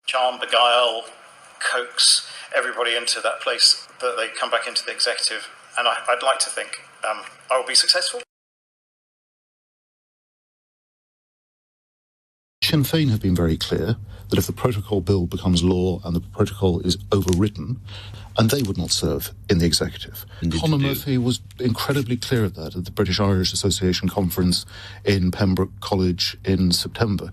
charm, beguile, coax everybody into that place that they come back into the executive. And I'd like to think I will be successful. Sinn Féin have been very clear that if the protocol bill becomes law and the protocol is overwritten, and they would not serve in the executive. Conor Murphy was incredibly clear at that at the British Irish Association conference in Pembroke College in September.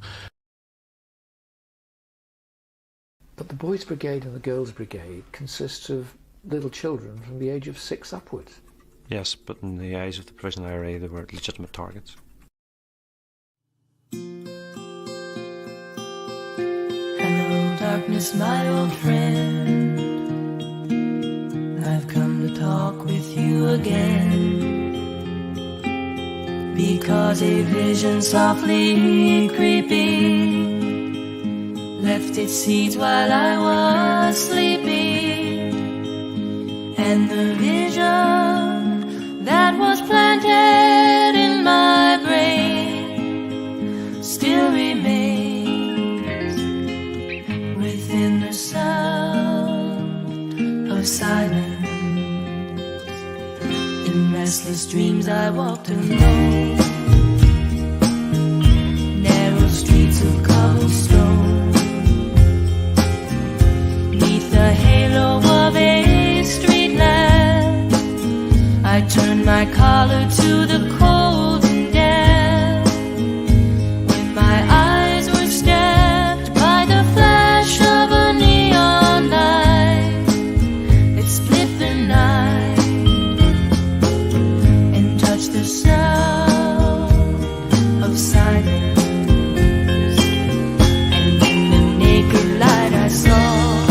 But the Boys Brigade and the Girls Brigade consists of little children from the age of 6 upwards. Yes, but in the eyes of the provisional IRA, they were legitimate targets. Hello, darkness, my old friend. I've come to talk with you again, because a vision softly creeping left its seeds while I was sleeping, and the vision that was planted in my brain still remains within the sound of silence. In restless dreams I walked alone, narrow streets of cobblestone, neath the halo of a street lamp. I turned my collar to the cold and damp, when my eyes were stabbed by the flash of a neon light that split the night and touched the sound of silence. And in the naked light I saw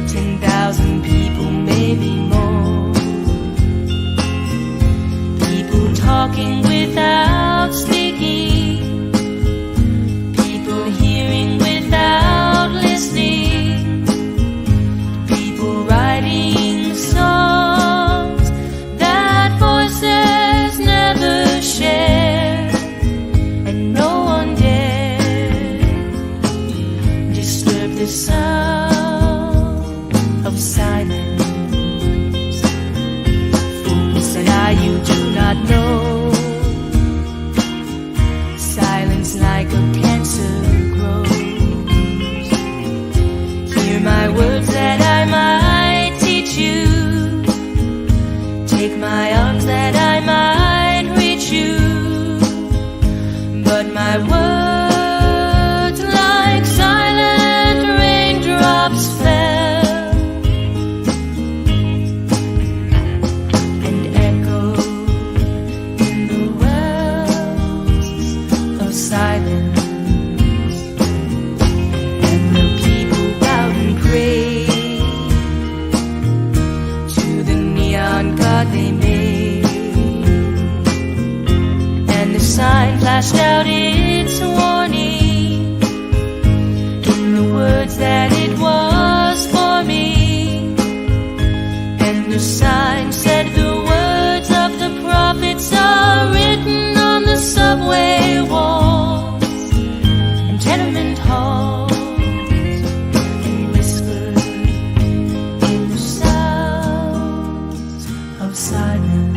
10,000 people, maybe more, people talking without speaking, people hearing without listening, people writing songs that voices never share, and no one dared disturb the sound of silence. Fools said I, you do not know, silence like a cancer grows. Hear my words that I might teach you, take my arms that I might reach you, but my words like silent raindrops fell and echoed in the wells of silence. And the people bowed and prayed to the neon god they made, and the sign flashed out its warning in the words that it was for me. And the sign said the words of the prophets are written on the subway walls and tenement halls, and whispered in the sounds of silence.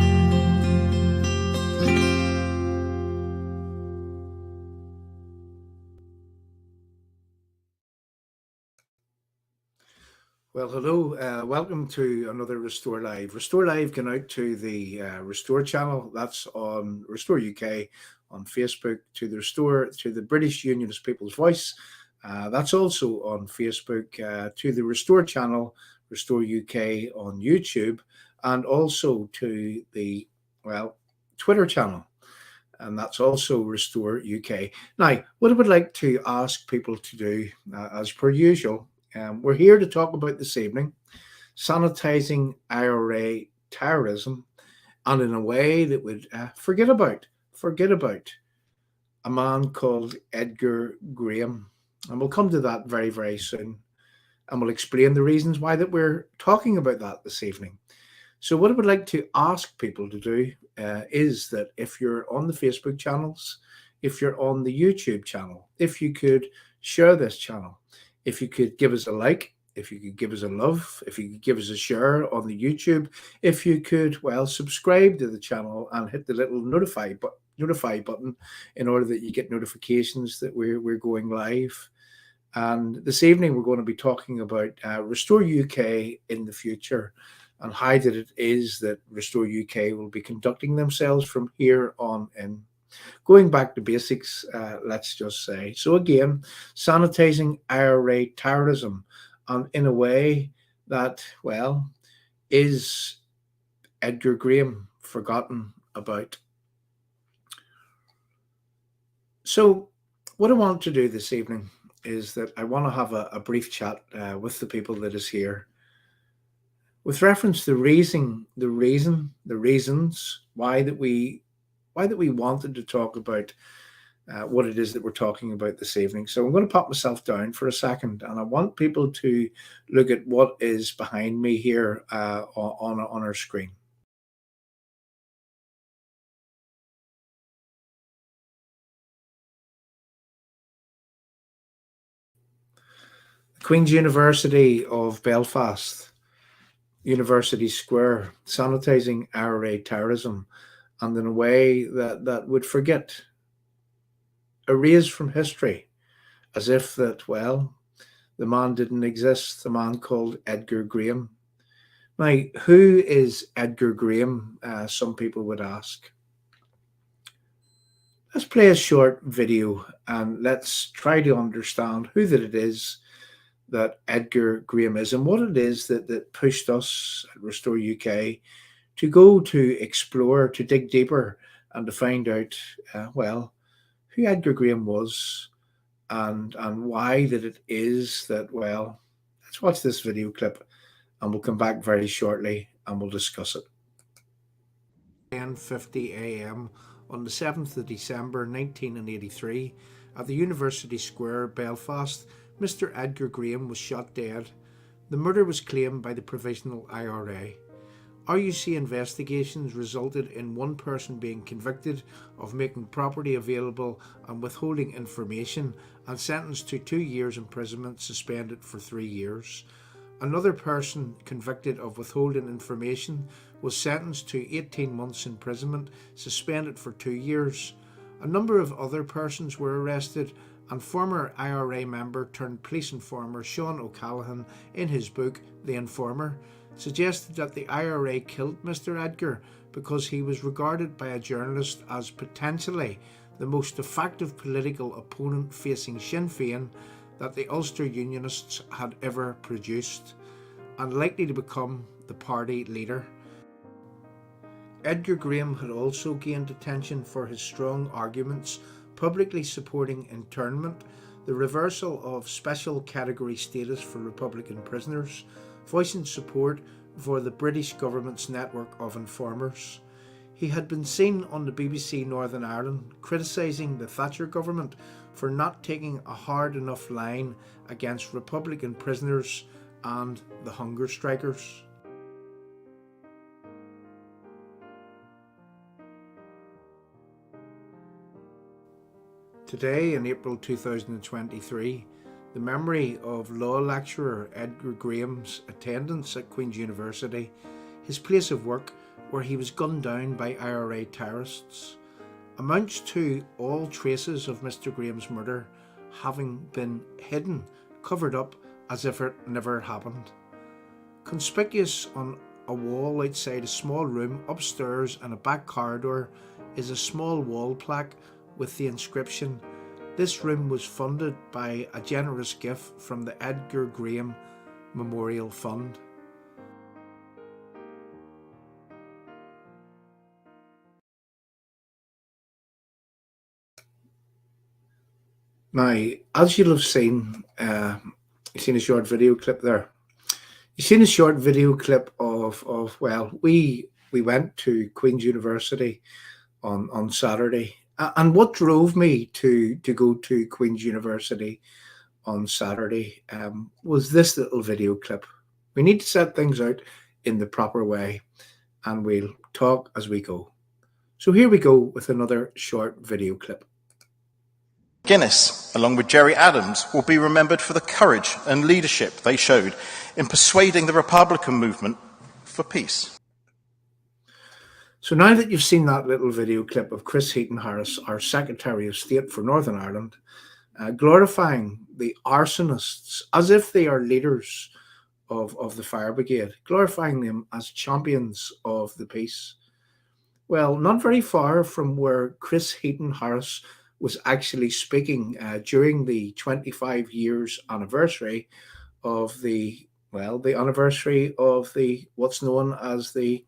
Well, hello. Welcome to another Restore Live. Restore Live going out to the Restore channel. That's on Restore UK on Facebook, to the Restore, to the British Unionist People's Voice. That's also on Facebook, to the Restore channel, Restore UK on YouTube, and also to the, well, Twitter channel. And that's also Restore UK. Now, what I would like to ask people to do, as per usual, we're here to talk about this evening sanitising IRA terrorism, and in a way that would forget about a man called Edgar Graham. And we'll come to that very, very soon. And we'll explain the reasons why that we're talking about that this evening. So what I would like to ask people to do is that if you're on the Facebook channels, if you're on the YouTube channel, if you could share this channel. If you could give us a like, if you could give us a love, if you could give us a share on the YouTube, if you could, well, subscribe to the channel and hit the little notify button in order that you get notifications that we're going live. And this evening we're going to be talking about Restore UK in the future and how that it is that Restore UK will be conducting themselves from here on in. Going back to basics, let's just say. So again, sanitising IRA terrorism, and in a way that, well, is Edgar Graham forgotten about? So what I want to do this evening is that I want to have a brief chat with the people that is here with reference to the reasons why that we wanted to talk about what it is that we're talking about this evening. So I'm going to pop myself down for a second, and I want people to look at what is behind me here on our screen. Queen's University of Belfast, University Square, sanitising IRA terrorism, and in a way that would forget, erase from history, as if that, well, the man didn't exist, the man called Edgar Graham. Now, who is Edgar Graham? Some people would ask. Let's play a short video and let's try to understand who that it is that Edgar Graham is and what it is that pushed us at Restore UK to go to explore, to dig deeper, and to find out, well, who Edgar Graham was and why that it is that, well, let's watch this video clip and we'll come back very shortly and we'll discuss it. 10:50 a.m. on the 7th of December 1983 at the University Square, Belfast, Mr. Edgar Graham was shot dead. The murder was claimed by the Provisional IRA. RUC investigations resulted in one person being convicted of making property available and withholding information and sentenced to 2 years imprisonment, suspended for 3 years. Another person convicted of withholding information was sentenced to 18 months imprisonment, suspended for 2 years. A number of other persons were arrested, and former IRA member turned police informer Sean O'Callaghan, in his book The Informer, suggested that the IRA killed Mr. Edgar because he was regarded by a journalist as potentially the most effective political opponent facing Sinn Féin that the Ulster Unionists had ever produced, and likely to become the party leader. Edgar Graham had also gained attention for his strong arguments publicly supporting internment, the reversal of special category status for Republican prisoners, voicing support for the British government's network of informers. He had been seen on the BBC Northern Ireland criticising the Thatcher government for not taking a hard enough line against Republican prisoners and the hunger strikers. Today, in April 2023, the memory of law lecturer Edgar Graham's attendance at Queen's University, his place of work where he was gunned down by IRA terrorists, amounts to all traces of Mr. Graham's murder having been hidden, covered up as if it never happened. Conspicuous on a wall outside a small room upstairs and a back corridor is a small wall plaque with the inscription, "This room was funded by a generous gift from the Edgar Graham Memorial Fund." Now, as you'll have seen, you've seen a short video clip there. You've seen a short video clip of well, we went to Queen's University on Saturday. And what drove me to go to Queen's University on Saturday was this little video clip. We need to set things out in the proper way, and we'll talk as we go. So here we go with another short video clip. Guinness. along with Gerry Adams, will be remembered for the courage and leadership they showed in persuading the Republican movement for peace. So now that you've seen that little video clip of Chris Heaton-Harris, our Secretary of State for Northern Ireland, glorifying the arsonists as if they are leaders of the fire brigade, glorifying them as champions of the peace. Well, not very far from where Chris Heaton-Harris was actually speaking during the 25 years anniversary of the anniversary of the what's known as the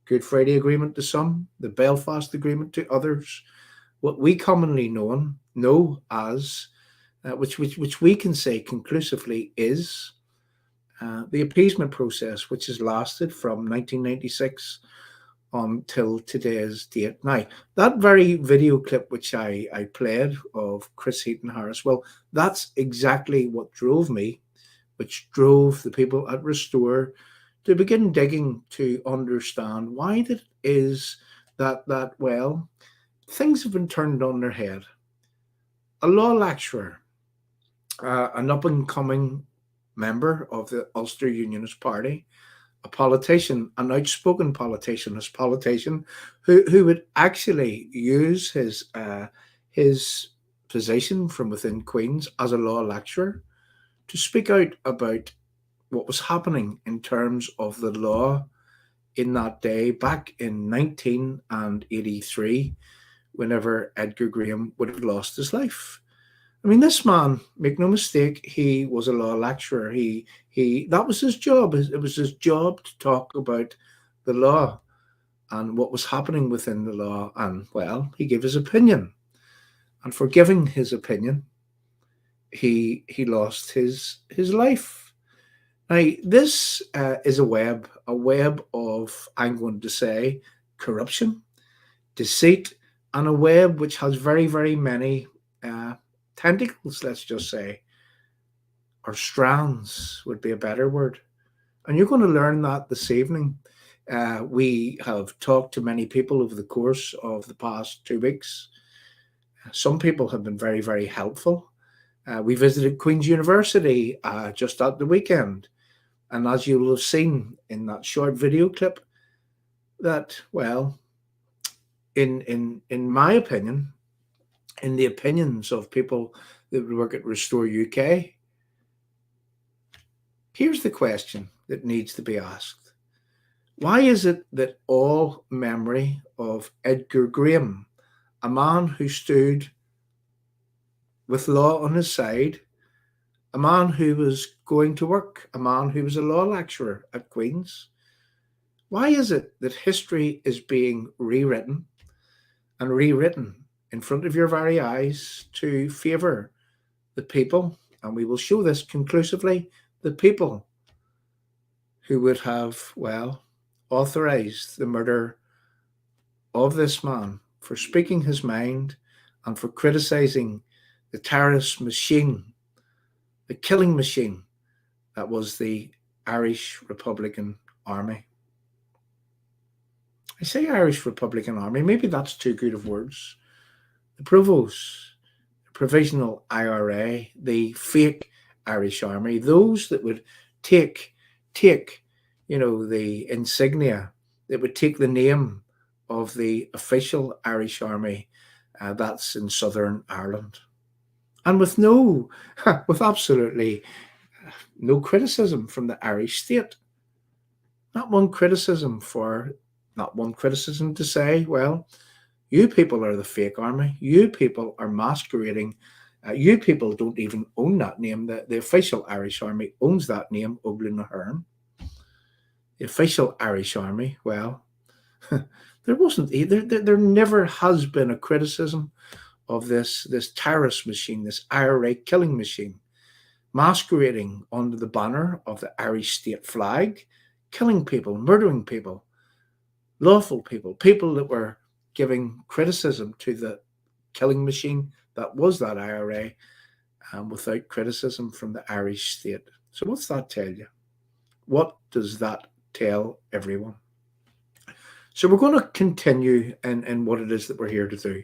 Good Friday Agreement to some, the Belfast Agreement to others, what we commonly know as, which we can say conclusively is the appeasement process, which has lasted from 1996 until today's date. Now, that very video clip which I played of Chris Heaton-Harris, well, that's exactly what drove me, which drove the people at Restore to begin digging to understand why it is that well, things have been turned on their head. A law lecturer, an up-and-coming member of the Ulster Unionist Party, a politician, an outspoken politician who would actually use his position from within Queen's as a law lecturer to speak out about what was happening in terms of the law in that day back in 1983, whenever Edgar Graham would have lost his life. I mean, this man, make no mistake, he was a law lecturer. He that was his job. It was his job to talk about the law and what was happening within the law. And, well, he gave his opinion. And for giving his opinion, he lost his life. Now, this is a web of, I'm going to say, corruption, deceit, and a web which has very, very many tentacles, let's just say, or strands would be a better word. And you're going to learn that this evening. We have talked to many people over the course of the past 2 weeks. Some people have been very, very helpful. We visited Queen's University just at the weekend. And as you will have seen in that short video clip, that, well, in my opinion, in the opinions of people that work at Restore UK, here's the question that needs to be asked. Why is it that all memory of Edgar Graham, a man who stood with law on his side, a man who was going to work, a man who was a law lecturer at Queen's, why is it that history is being rewritten and rewritten in front of your very eyes to favour the people, and we will show this conclusively, the people who would have, well, authorised the murder of this man for speaking his mind and for criticising the terrorist machine, the killing machine that was the Irish Republican Army. I say Irish Republican Army, maybe that's too good of words. The Provost, the Provisional IRA, the fake Irish Army, those that would take the insignia, that would take the name of the official Irish Army that's in Southern Ireland. And with absolutely no criticism from the Irish state. Not one criticism to say, well, you people are the fake army. You people are masquerading. You people don't even own that name. The official Irish Army owns that name, Ogla na Herne. The official Irish Army, well, there never has been a criticism of this terrorist machine, this IRA killing machine, masquerading under the banner of the Irish state flag, killing people, murdering people, lawful people, people that were giving criticism to the killing machine that was that IRA, without criticism from the Irish state. So what's that tell you? What does that tell everyone? So we're going to continue in what it is that we're here to do.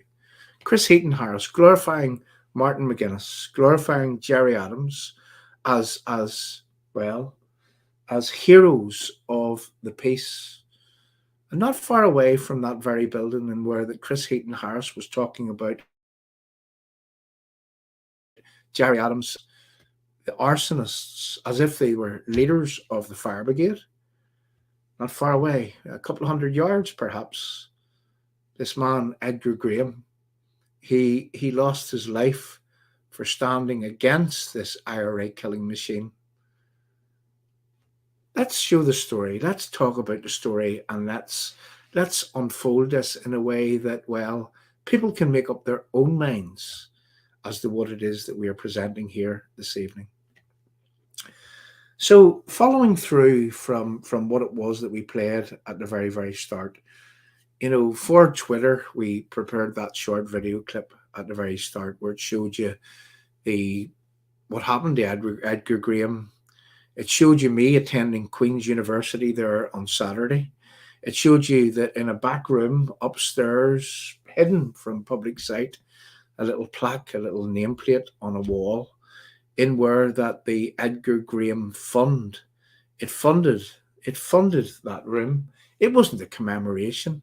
Chris Heaton-Harris glorifying Martin McGuinness, glorifying Gerry Adams as well, as heroes of the peace. And not far away from that very building, and where that Chris Heaton Harris was talking about Gerry Adams, the arsonists, as if they were leaders of the fire brigade. Not far away, a couple of 100 yards perhaps, this man, Edgar Graham, he lost his life for standing against this IRA killing machine. Let's show the story. Let's talk about the story, and let's unfold this in a way that, well, people can make up their own minds as to what it is that we are presenting here this evening. So, following through from what it was that we played at the very, very start, you know, for Twitter, we prepared that short video clip at the very start where it showed you what happened to Edgar Graham. It showed you me attending Queen's University there on Saturday. It showed you that in a back room upstairs, hidden from public sight, a little plaque, a little nameplate on a wall, in where that the Edgar Graham Fund, it funded that room. It wasn't a commemoration.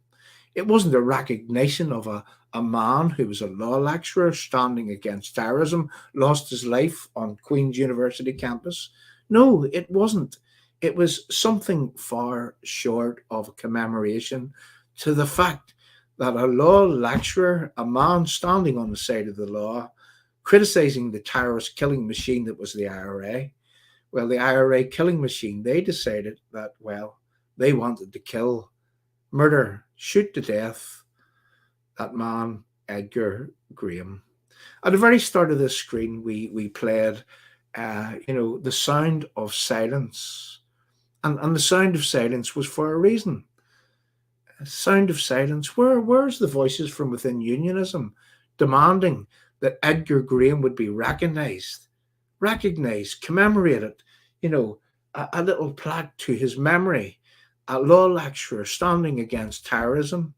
It wasn't a recognition of a man who was a law lecturer standing against terrorism, lost his life on Queen's University campus. No, it wasn't. It was something far short of a commemoration to the fact that a law lecturer, a man standing on the side of the law, criticizing the terrorist killing machine that was the IRA. Well, the IRA killing machine, they decided that, well, they wanted to kill, murder, shoot to death that man, Edgar Graham. At the very start of this screen, we played, the sound of silence. And the sound of silence was for a reason. A sound of silence. Where's the voices from within unionism demanding that Edgar Graham would be recognized, commemorated, a little plaque to his memory, a law lecturer standing against terrorism,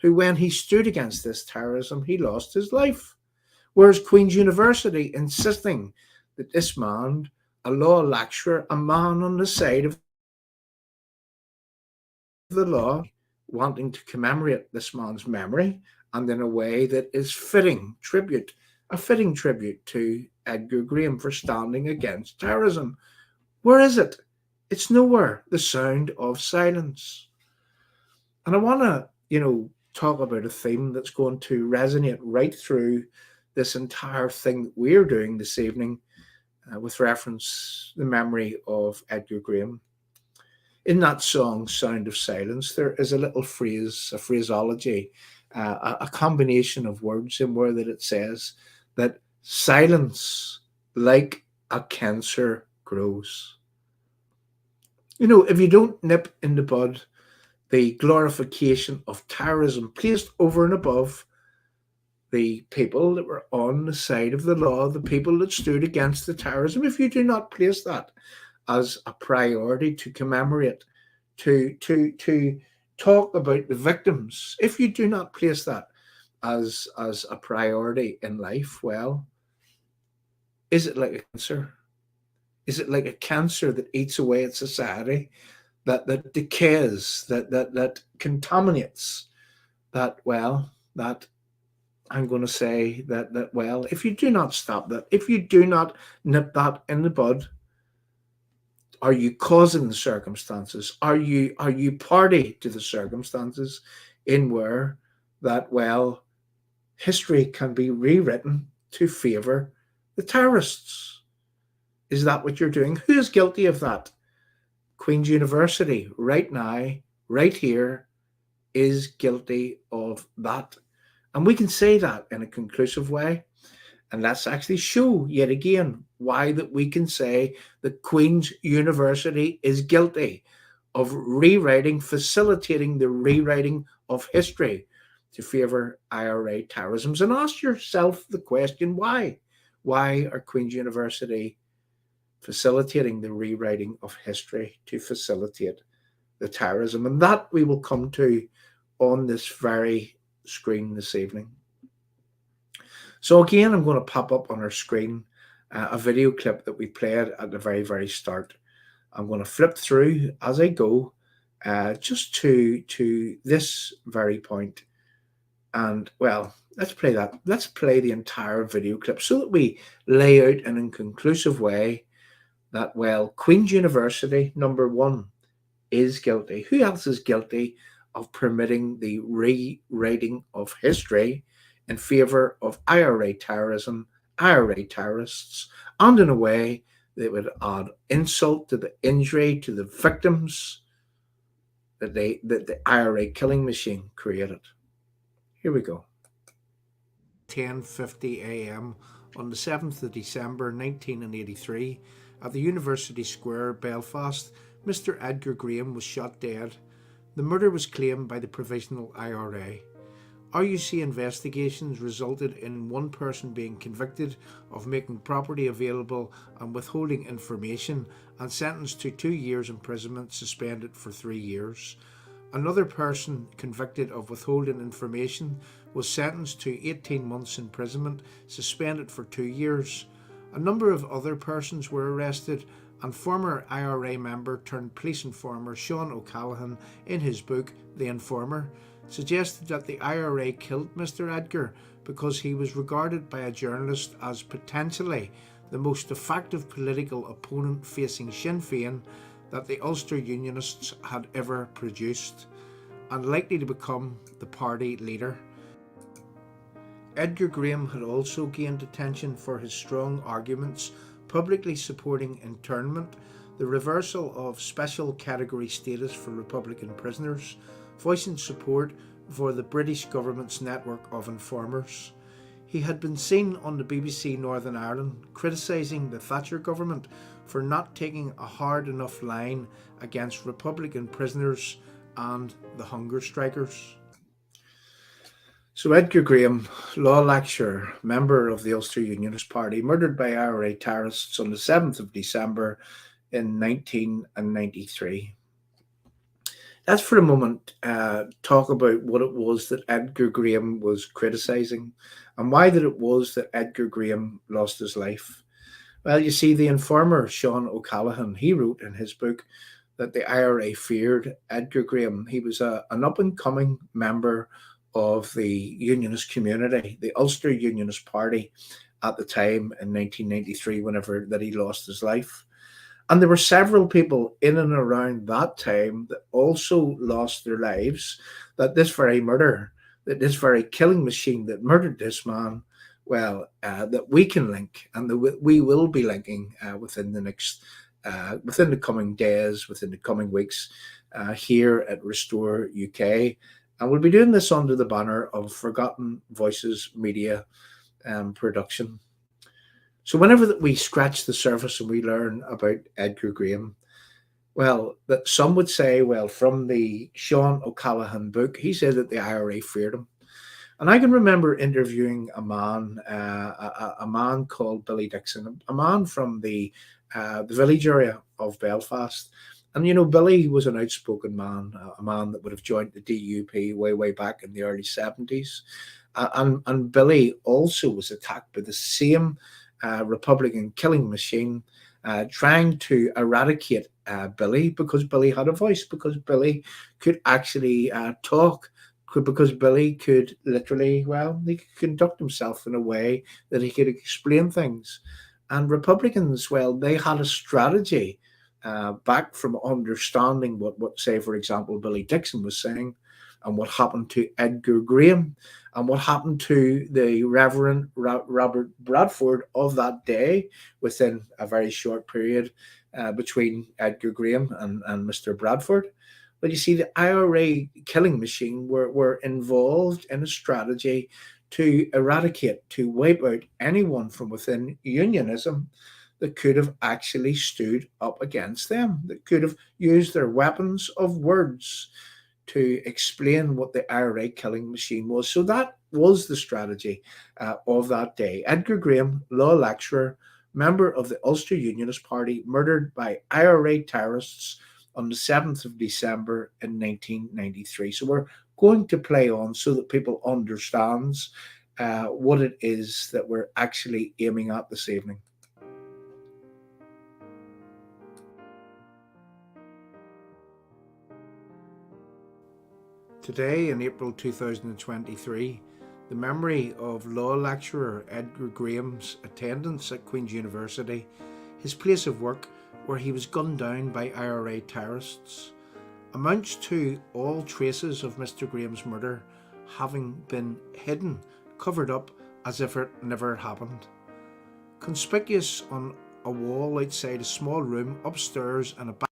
who, when he stood against this terrorism, he lost his life. Whereas Queen's University insisting that this man, a law lecturer, a man on the side of the law, wanting to commemorate this man's memory, and in a way that is a fitting tribute to Edgar Graham for standing against terrorism. Where is it? It's nowhere. The sound of silence. And I want to, talk about a theme that's going to resonate right through this entire thing that we're doing this evening, with reference the memory of Edgar Graham. In that song, Sound of Silence, there is a little phrase, a phraseology, a combination of words in where that it says that silence like a cancer grows. If you don't nip in the bud the glorification of terrorism placed over and above the people that were on the side of the law, the people that stood against the terrorism, if you do not place that as a priority to commemorate, to talk about the victims, if you do not place that as a priority in life, well, is it like a cancer? Is it like a cancer that eats away at society, that decays, that contaminates, that I'm going to say that if you do not stop that, if you do not nip that in the bud, are you causing the circumstances? Are you party to the circumstances in where that, history can be rewritten to favor the terrorists? Is that what you're doing? Who is guilty of that? Queen's University, right now, right here, is guilty of that. And we can say that in a conclusive way. And let's actually show yet again why that we can say that Queen's University is guilty of facilitating the rewriting of history to favour IRA terrorism. And ask yourself the question, why? Why are Queen's University facilitating the rewriting of history to facilitate the terrorism? And that we will come to on this very screen this evening. So again, I'm going to pop up on our screen a video clip that we played at the very, very start. I'm going to flip through as I go, just to this very point. And well, let's play that. Let's play the entire video clip so that we lay out in a conclusive way that, well, Queen's University, number one, is guilty. Who else is guilty of permitting the rewriting of history in favour of IRA terrorism, IRA terrorists, and in a way that would add insult to the injury to the victims that the IRA killing machine created? Here we go. 10:50 a.m. on the 7th of December 1983 at the University Square, Belfast, Mr. Edgar Graham was shot dead. The murder was claimed by the Provisional IRA. RUC investigations resulted in one person being convicted of making property available and withholding information and sentenced to 2 years imprisonment, suspended for 3 years. Another person convicted of withholding information was sentenced to 18 months imprisonment, suspended for 2 years. A number of other persons were arrested, and former IRA member turned police informer Sean O'Callaghan, in his book The Informer, suggested that the IRA killed Mr. Edgar because he was regarded by a journalist as potentially the most effective political opponent facing Sinn Féin that the Ulster Unionists had ever produced, and likely to become the party leader. Edgar Graham had also gained attention for his strong arguments publicly supporting internment, the reversal of special category status for Republican prisoners, voicing support for the British government's network of informers. He had been seen on the BBC Northern Ireland criticising the Thatcher government for not taking a hard enough line against Republican prisoners and the hunger strikers. So Edgar Graham, law lecturer, member of the Ulster Unionist Party, murdered by IRA terrorists on the 7th of December in 1993. Let's for a moment talk about what it was that Edgar Graham was criticising and why that it was that Edgar Graham lost his life. Well, you see, the informer Sean O'Callaghan, he wrote in his book that the IRA feared Edgar Graham. He was an up-and-coming member of the unionist community, the Ulster Unionist Party at the time in 1993, whenever that he lost his life. And there were several people in and around that time that also lost their lives, that this very murder, that this very killing machine that murdered this man, well, that we can link and that we will be linking within the coming days, within the coming weeks here at Restore UK. And we'll be doing this under the banner of Forgotten Voices Media Production. So whenever that we scratch the surface and we learn about Edgar Graham, well, that some would say, well, from the Sean O'Callaghan book, he said that the IRA feared him. And I can remember interviewing a man called Billy Dixon, a man from the village area of Belfast. And, you know, Billy was an outspoken man, a man that would have joined the DUP way back in the early 70s. And Billy also was attacked by the same Republican killing machine, trying to eradicate Billy because Billy had a voice, because Billy could actually talk, because Billy could literally, well, he could conduct himself in a way that he could explain things. And Republicans, well, they had a strategy back from understanding what, say, for example, Billy Dixon was saying, and what happened to Edgar Graham, and what happened to the Reverend Robert Bradford of that day within a very short period between Edgar Graham and Mr. Bradford. But you see, the IRA killing machine were involved in a strategy to eradicate, to wipe out anyone from within unionism that could have actually stood up against them, that could have used their weapons of words to explain what the IRA killing machine was. So that was the strategy of that day. Edgar Graham, law lecturer, member of the Ulster Unionist Party, murdered by IRA terrorists on the 7th of December in 1993. So we're going to play on so that people understands what it is that we're actually aiming at this evening. Today, in April 2023, the memory of law lecturer Edgar Graham's attendance at Queen's University, his place of work where he was gunned down by IRA terrorists, amounts to all traces of Mr. Graham's murder having been hidden, covered up as if it never happened. Conspicuous on a wall outside a small room upstairs and a back.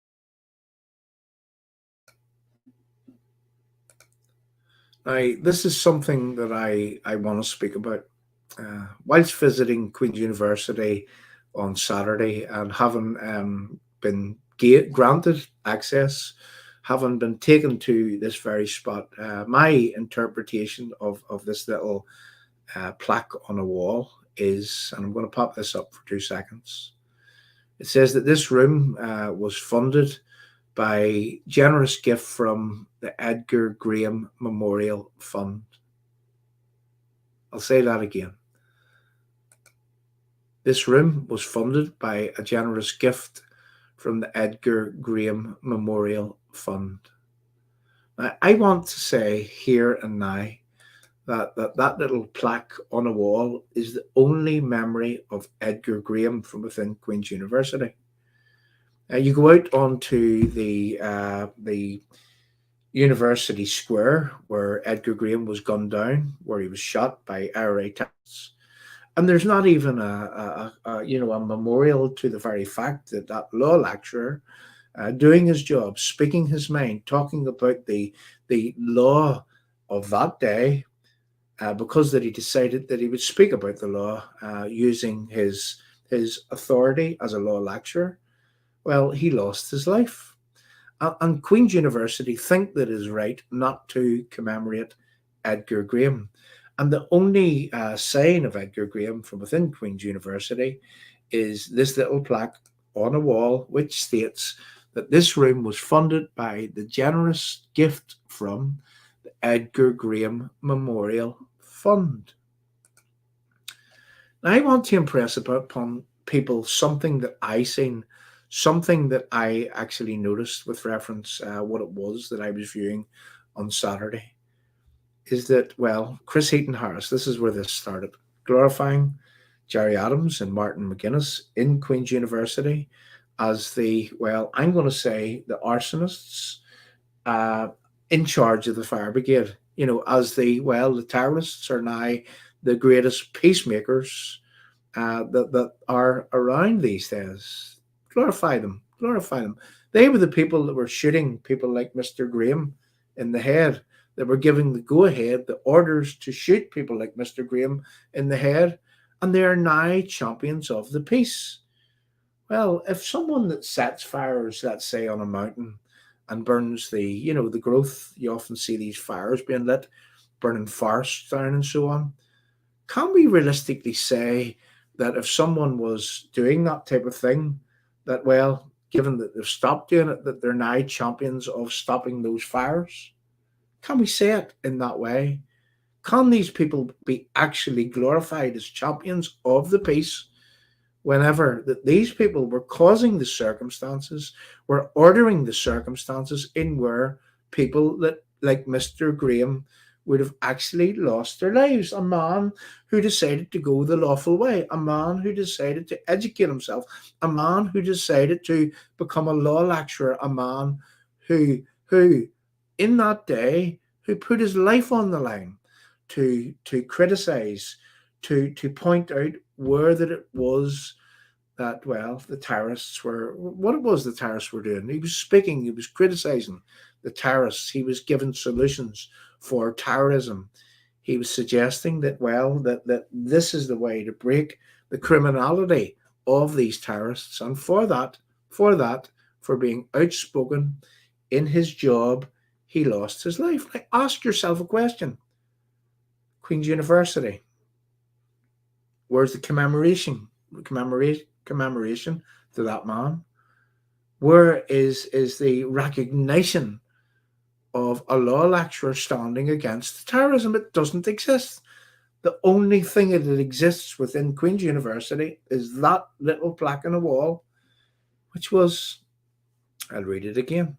Now, this is something that I want to speak about. Whilst visiting Queen's University on Saturday and having been granted access, having been taken to this very spot, my interpretation of this little plaque on a wall is, and I'm going to pop this up for 2 seconds. It says that this room was funded by generous gift from the Edgar Graham Memorial Fund. I'll say that again. This room was funded by a generous gift from the Edgar Graham Memorial Fund. Now, I want to say here and now that little plaque on a wall is the only memory of Edgar Graham from within Queen's University. You go out onto the University Square where Edgar Graham was gunned down, where he was shot by IRA terrorists, and there's not even a memorial to the very fact that that law lecturer, doing his job, speaking his mind, talking about the law of that day, because that he decided that he would speak about the law using his authority as a law lecturer. Well, he lost his life. And Queen's University think that it is right not to commemorate Edgar Graham. And the only sign of Edgar Graham from within Queen's University is this little plaque on a wall which states that this room was funded by the generous gift from the Edgar Graham Memorial Fund. Now, I want to impress upon people something that I seen, something that I actually noticed with reference what it was that I was viewing on Saturday, is that, well, Chris Heaton Harris, this is where this started, glorifying Jerry Adams and Martin McGuinness in Queen's University as the, well, I'm going to say the arsonists in charge of the fire brigade, as the terrorists are now the greatest peacemakers that are around these days. Glorify them. They were the people that were shooting people like Mr. Graham in the head, that were giving the go-ahead, the orders to shoot people like Mr. Graham in the head, and they are now champions of the peace. Well, if someone that sets fires, let's say, on a mountain and burns the growth, you often see these fires being lit, burning forests down and so on, can we realistically say that if someone was doing that type of thing, that, well, given that they've stopped doing it, that they're now champions of stopping those fires? Can we say it in that way? Can these people be actually glorified as champions of the peace whenever that these people were causing the circumstances, were ordering the circumstances in where people that, like Mr. Graham, would have actually lost their lives? A man who decided to go the lawful way, a man who decided to educate himself, a man who decided to become a law lecturer, a man who in that day, who put his life on the line to criticize, to point out where that it was that, well, the terrorists were, what it was the terrorists were doing. He was speaking, he was criticizing the terrorists, he was giving solutions for terrorism. He was suggesting that, well, that this is the way to break the criminality of these terrorists. And for being outspoken in his job, he lost his life. Like, ask yourself a question. Queen's University, where's the commemoration to that man? Where is the recognition of a law lecturer standing against terrorism? It doesn't exist. The only thing that exists within Queen's University is that little plaque on the wall, which was, I'll read it again.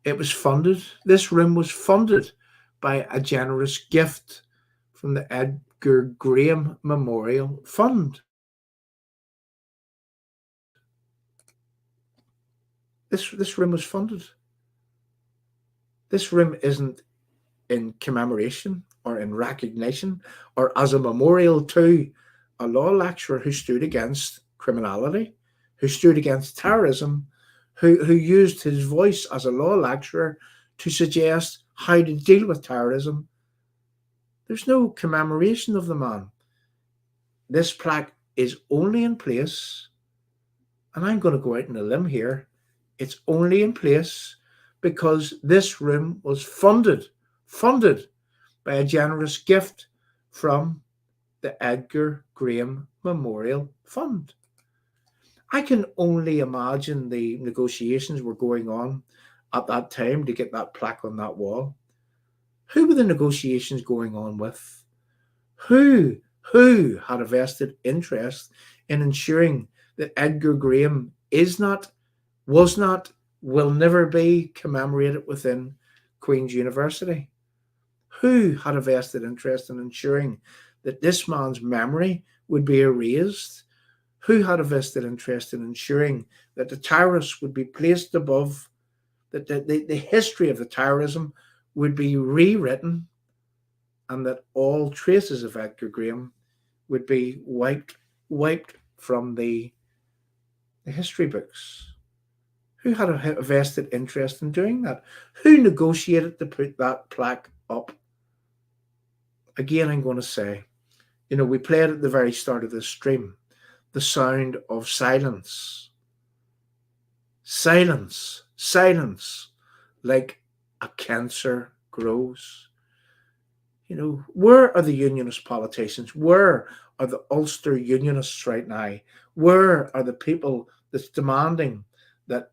It was funded, this room was funded by a generous gift from the Edgar Graham Memorial Fund. This room was funded. This room isn't in commemoration or in recognition or as a memorial to a law lecturer who stood against criminality, who stood against terrorism, who used his voice as a law lecturer to suggest how to deal with terrorism. There's no commemoration of the man. This plaque is only in place, and I'm going to go out on a limb here, it's only in place because this room was funded by a generous gift from the Edgar Graham Memorial Fund. I can only imagine the negotiations were going on at that time to get that plaque on that wall. Who were the negotiations going on with? Who had a vested interest in ensuring that Edgar Graham is not, was not, will never be commemorated within Queen's University? Who had a vested interest in ensuring that this man's memory would be erased? Who had a vested interest in ensuring that the terrorists would be placed above, that the history of the terrorism would be rewritten, and that all traces of Edgar Graham would be wiped from the history books? Who had a vested interest in doing that? Who negotiated to put that plaque up? Again, I'm going to say, we played at the very start of this stream, the sound of silence. Silence, like a cancer grows. Where are the unionist politicians? Where are the Ulster unionists right now? Where are the people that's demanding that,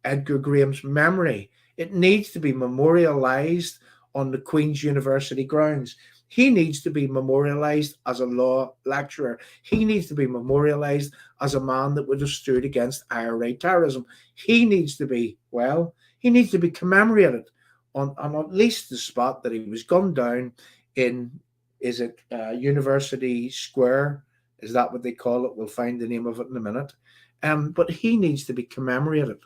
Edgar Graham's memory, it needs to be memorialised on the Queen's University grounds. He needs to be memorialised as a law lecturer. He needs to be memorialised as a man that would have stood against IRA terrorism. He needs to be, commemorated on at least the spot that he was gunned down in, University Square? Is that what they call it? We'll find the name of it in a minute. But he needs to be commemorated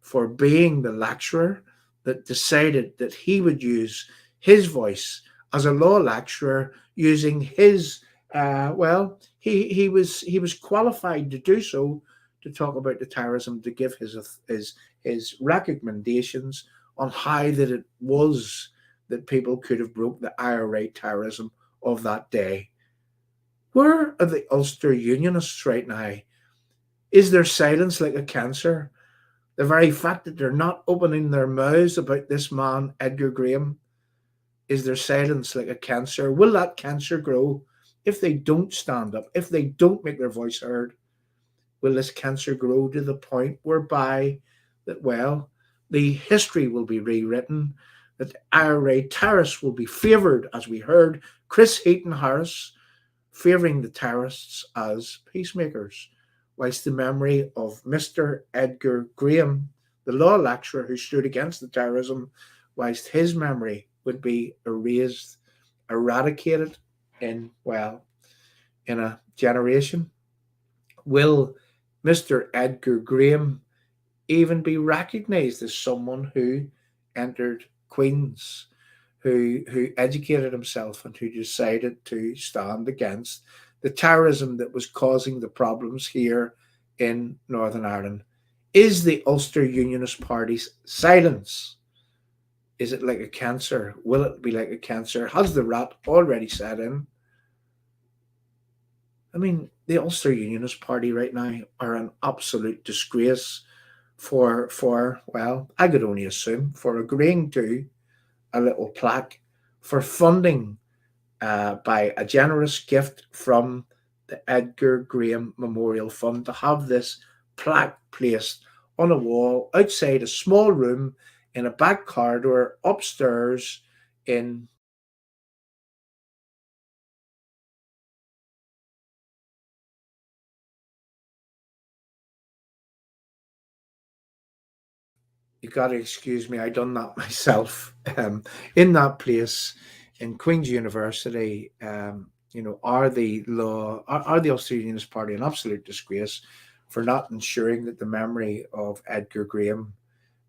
for being the lecturer that decided that he would use his voice as a law lecturer, using his he was qualified to do so, to talk about the terrorism, to give his recommendations on how that it was that people could have broke the IRA terrorism of that day. Where are the Ulster unionists right now? Is their silence like a cancer? The very fact that they're not opening their mouths about this man, Edgar Graham, is their silence like a cancer? Will that cancer grow if they don't stand up, if they don't make their voice heard? Will this cancer grow to the point whereby that, the history will be rewritten, that IRA terrorists will be favoured, as we heard Chris Heaton-Harris favouring the terrorists as peacemakers, whilst the memory of Mr. Edgar Graham, the law lecturer who stood against the terrorism, whilst his memory would be erased, eradicated in a generation? Will Mr. Edgar Graham even be recognised as someone who entered Queen's, who educated himself and who decided to stand against the terrorism that was causing the problems here in Northern Ireland? Is the Ulster Unionist Party's silence, is it like a cancer? Will it be like a cancer? Has the rat already set in? The Ulster Unionist Party right now are an absolute disgrace for I could only assume, for agreeing to a little plaque, for funding by a generous gift from the Edgar Graham Memorial Fund, to have this plaque placed on a wall outside a small room in a back corridor upstairs in you got to excuse me, I done that myself. In that place, in Queen's University, are the Ulster Unionist Party an absolute disgrace for not ensuring that the memory of Edgar Graham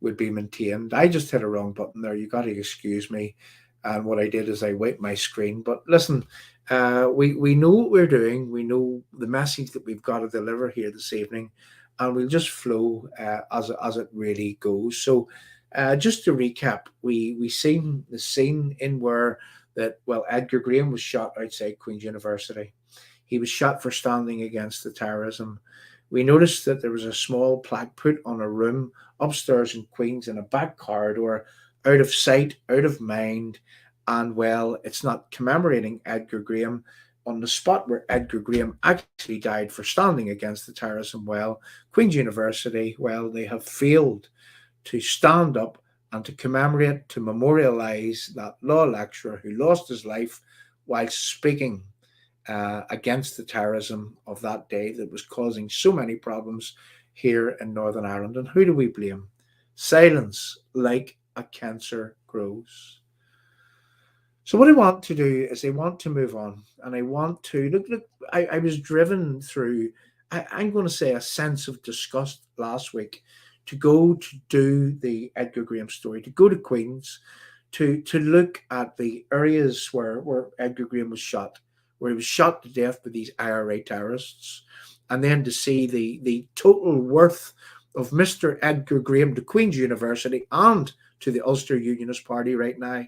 would be maintained? I just hit a wrong button there. You got to excuse me. And what I did is I wiped my screen. But listen, we know what we're doing. We know the message that we've got to deliver here this evening, and we'll just flow as it really goes. So, just to recap, we seen the scene in where Edgar Graham was shot outside Queen's University. He was shot for standing against the terrorism. We noticed that there was a small plaque put on a room upstairs in Queen's in a back corridor, out of sight, out of mind, and it's not commemorating Edgar Graham on the spot where Edgar Graham actually died for standing against the terrorism. Queen's University, they have failed to stand up and to commemorate, to memorialise that law lecturer who lost his life while speaking against the terrorism of that day that was causing so many problems here in Northern Ireland. And who do we blame? Silence, like a cancer, grows. So what I want to do is I want to move on, and I want to look. I was driven through, I'm going to say, a sense of disgust last week to go to do the Edgar Graham story, to go to Queen's, to look at the areas where Edgar Graham was shot, where he was shot to death by these IRA terrorists, and then to see the total worth of Mr. Edgar Graham to Queen's University and to the Ulster Unionist Party right now,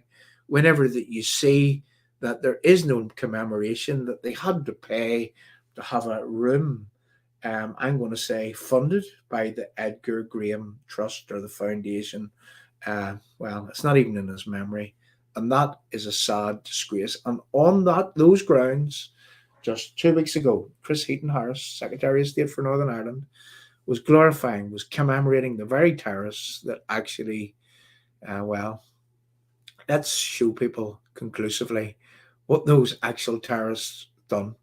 whenever that you see that there is no commemoration, that they had to pay to have a room, I'm going to say, funded by the Edgar Graham Trust or the Foundation. It's not even in his memory. And that is a sad disgrace. And on those grounds, just 2 weeks ago, Chris Heaton-Harris, Secretary of State for Northern Ireland, was commemorating the very terrorists that actually, let's show people conclusively what those actual terrorists done.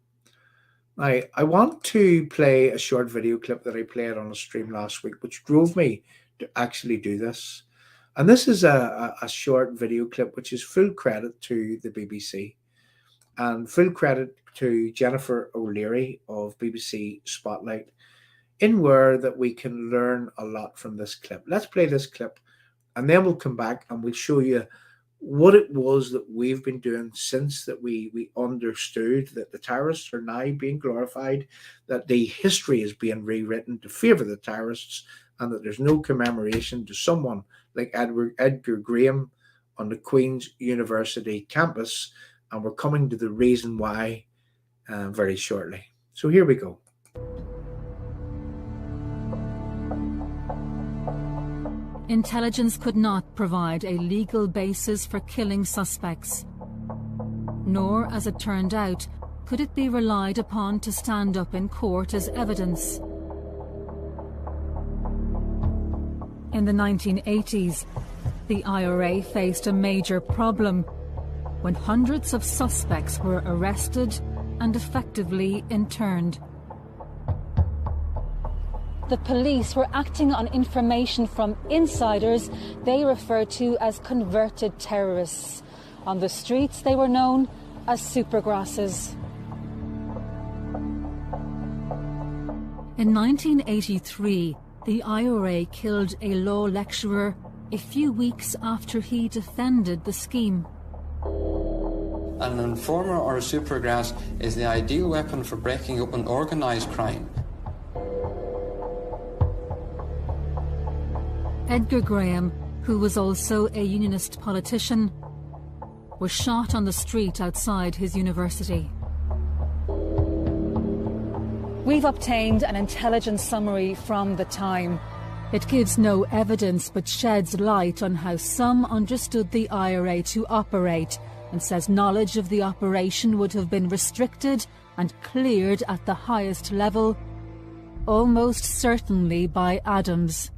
Now, I want to play a short video clip that I played on a stream last week, which drove me to actually do this. And this is a short video clip, which is full credit to the BBC and full credit to Jennifer O'Leary of BBC Spotlight, in where that we can learn a lot from this clip. Let's play this clip, and then we'll come back and we'll show you what it was that we've been doing since that we understood that the terrorists are now being glorified, that the history is being rewritten to favour the terrorists, and that there's no commemoration to someone like Edgar Graham on the Queen's University campus. And we're coming to the reason why very shortly. So here we go. Intelligence could not provide a legal basis for killing suspects. Nor, as it turned out, could it be relied upon to stand up in court as evidence. In the 1980s, the IRA faced a major problem when hundreds of suspects were arrested and effectively interned. The police were acting on information from insiders they referred to as converted terrorists. On the streets, they were known as supergrasses. In 1983, the IRA killed a law lecturer a few weeks after he defended the scheme. An informer or a supergrass is the ideal weapon for breaking open organised crime. Edgar Graham, who was also a unionist politician, was shot on the street outside his university. We've obtained an intelligence summary from the time. It gives no evidence but sheds light on how some understood the IRA to operate, and says knowledge of the operation would have been restricted and cleared at the highest level, almost certainly by Adams.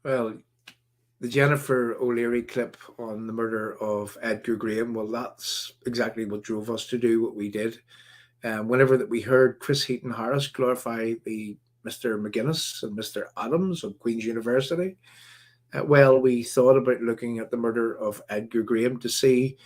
Well, the Jennifer O'Leary clip on the murder of Edgar Graham, that's exactly what drove us to do what we did. Whenever that we heard Chris Heaton Harris glorify the Mr. McGuinness and Mr. Adams of Queen's University, well, we thought about looking at the murder of Edgar Graham to see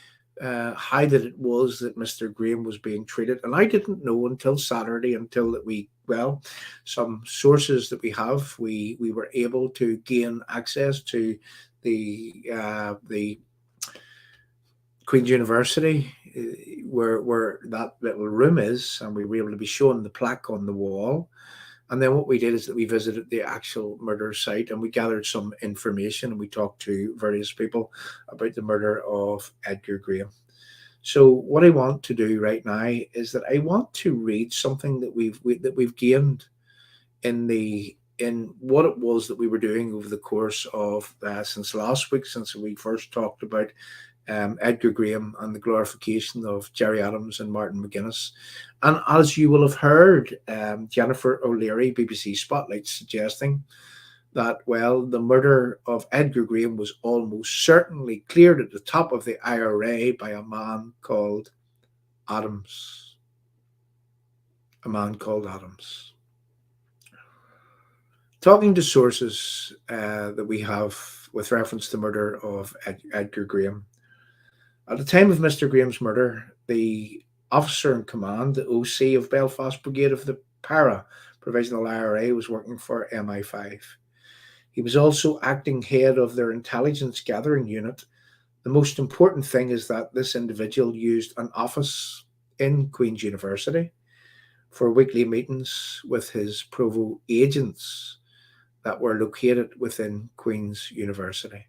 how that it was that Mr. Graham was being treated. And I didn't know until Saturday, until that some sources that we have, we were able to gain access to the Queen's University, where that little room is, and we were able to be shown the plaque on the wall. And then what we did is that we visited the actual murder site, and we gathered some information, and we talked to various people about the murder of Edgar Graham. So what I want to do right now is that I want to read something that we've gained in what it was that we were doing over the course of since last week, since we first talked about Edgar Graham and the glorification of Gerry Adams and Martin McGuinness. And as you will have heard, Jennifer O'Leary, BBC Spotlight, suggesting that, well, the murder of Edgar Graham was almost certainly cleared at the top of the IRA by a man called Adams. A man called Adams. Talking to sources that we have with reference to the murder of Edgar Graham, at the time of Mr. Graham's murder, the officer in command, the OC of Belfast Brigade of the Para Provisional IRA, was working for MI5. He was also acting head of their intelligence gathering unit. The most important thing is that this individual used an office in Queen's University for weekly meetings with his Provo agents that were located within Queen's University.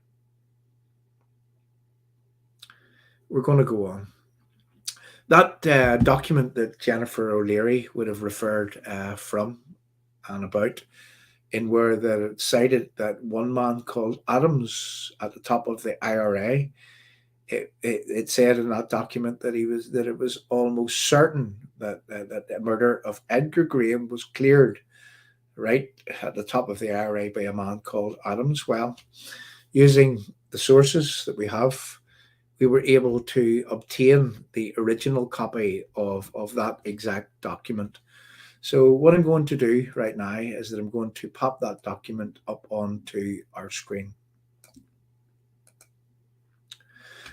We're going to go on. That document that Jennifer O'Leary would have referred from and about, in where that cited that one man called Adams at the top of the IRA, it said in that document that it was almost certain that the murder of Edgar Graham was cleared right at the top of the IRA by a man called Adams. Well, using the sources that we have, we were able to obtain the original copy of that exact document. So what I'm going to do right now is that I'm going to pop that document up onto our screen.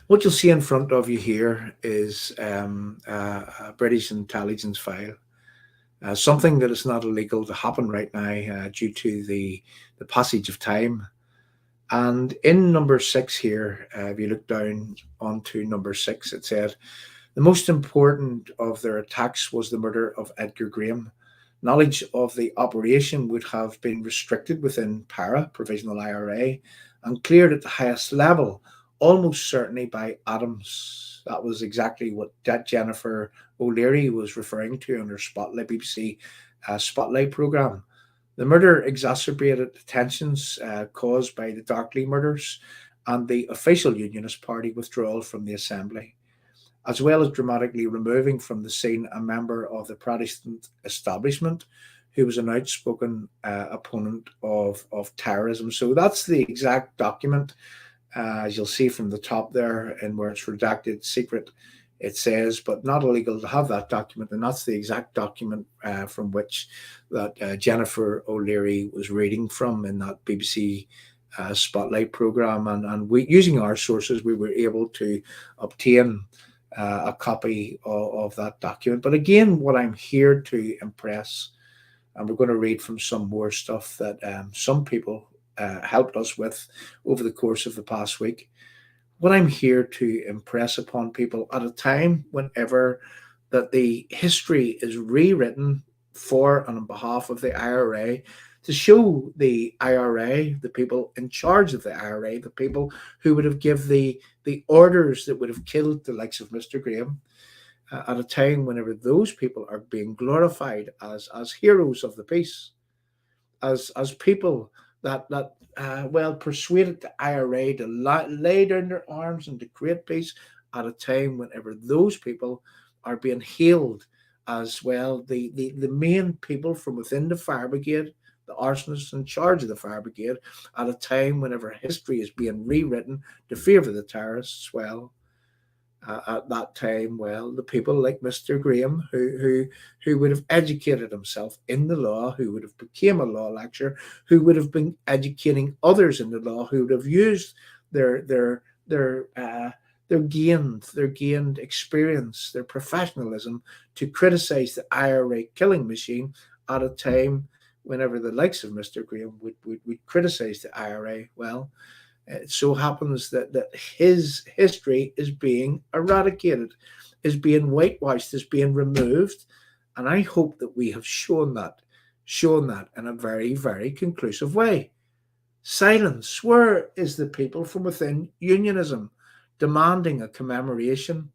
What you'll see in front of you here is a British intelligence file, something that is not illegal to happen right now due to the passage of time. And in number 6 here, if you look down onto number 6, it said, the most important of their attacks was the murder of Edgar Graham. Knowledge of the operation would have been restricted within Para, Provisional IRA, and cleared at the highest level, almost certainly by Adams. That was exactly what Jennifer O'Leary was referring to on her Spotlight, BBC Spotlight programme. The murder exacerbated the tensions caused by the Darkley murders and the official Unionist Party withdrawal from the Assembly, as well as dramatically removing from the scene a member of the Protestant establishment who was an outspoken opponent of terrorism. So that's the exact document, as you'll see from the top there, and where it's redacted secret, it says, but not illegal to have that document. And that's the exact document from which that Jennifer O'Leary was reading from in that BBC Spotlight programme. And we, using our sources, we were able to obtain a copy of that document. But again, what I'm here to impress, and we're going to read from some more stuff that some people helped us with over the course of the past week. What I'm here to impress upon people at a time whenever that the history is rewritten for and on behalf of the IRA, to show the IRA, the people in charge of the IRA, the people who would have given the orders that would have killed the likes of Mr. Graham, at a time whenever those people are being glorified as heroes of the peace, as people that persuaded the IRA to lay down their arms and to create peace, at a time whenever those people are being hailed as well, the main people from within the fire brigade, the arsonists in charge of the fire brigade, at a time whenever history is being rewritten to favour the terrorists. Well, at that time, well, the people like Mr. Graham, who would have educated himself in the law, who would have became a law lecturer, who would have been educating others in the law, who would have used their gained experience, their professionalism to criticize the IRA killing machine at a time whenever the likes of Mr. Graham would criticize the IRA. Well, it so happens that his history is being eradicated, is being whitewashed, is being removed. And I hope that we have shown that in a very, very conclusive way. Silence. Where is the people from within unionism demanding a commemoration,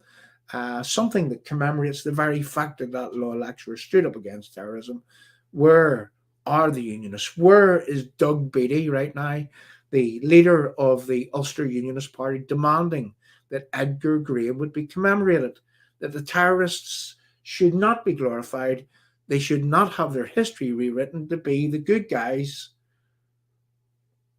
something that commemorates the very fact that that law lecturer stood up against terrorism? Where are the unionists? Where is Doug Beattie right now, the leader of the Ulster Unionist Party, demanding that Edgar Graham would be commemorated, that the terrorists should not be glorified, they should not have their history rewritten to be the good guys?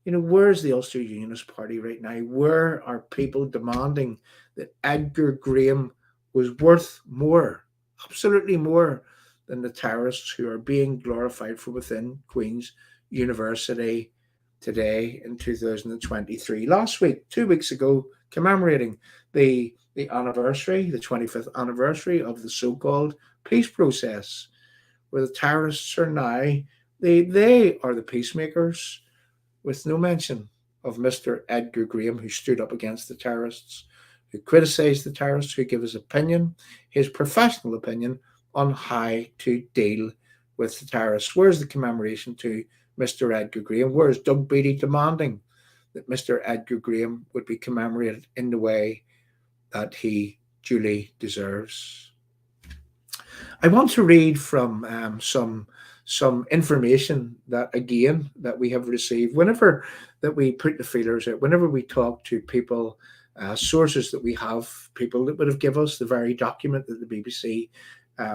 You know, where's the Ulster Unionist Party right now? Where are people demanding that Edgar Graham was worth more, absolutely more, than the terrorists who are being glorified from within Queen's University today in 2023? Last week, 2 weeks ago, commemorating the anniversary, the 25th anniversary of the so-called peace process, where the terrorists are now, they are the peacemakers, with no mention of Mr. Edgar Graham, who stood up against the terrorists, who criticised the terrorists, who gave his opinion, his professional opinion, on how to deal with the terrorists. Where's the commemoration to Mr. Edgar Graham? Where's Doug Beattie demanding that Mr. Edgar Graham would be commemorated in the way that he duly deserves? I want to read from some information that, again, that we have received whenever that we put the feelers out, whenever we talk to people, sources that we have, people that would have given us the very document that the BBC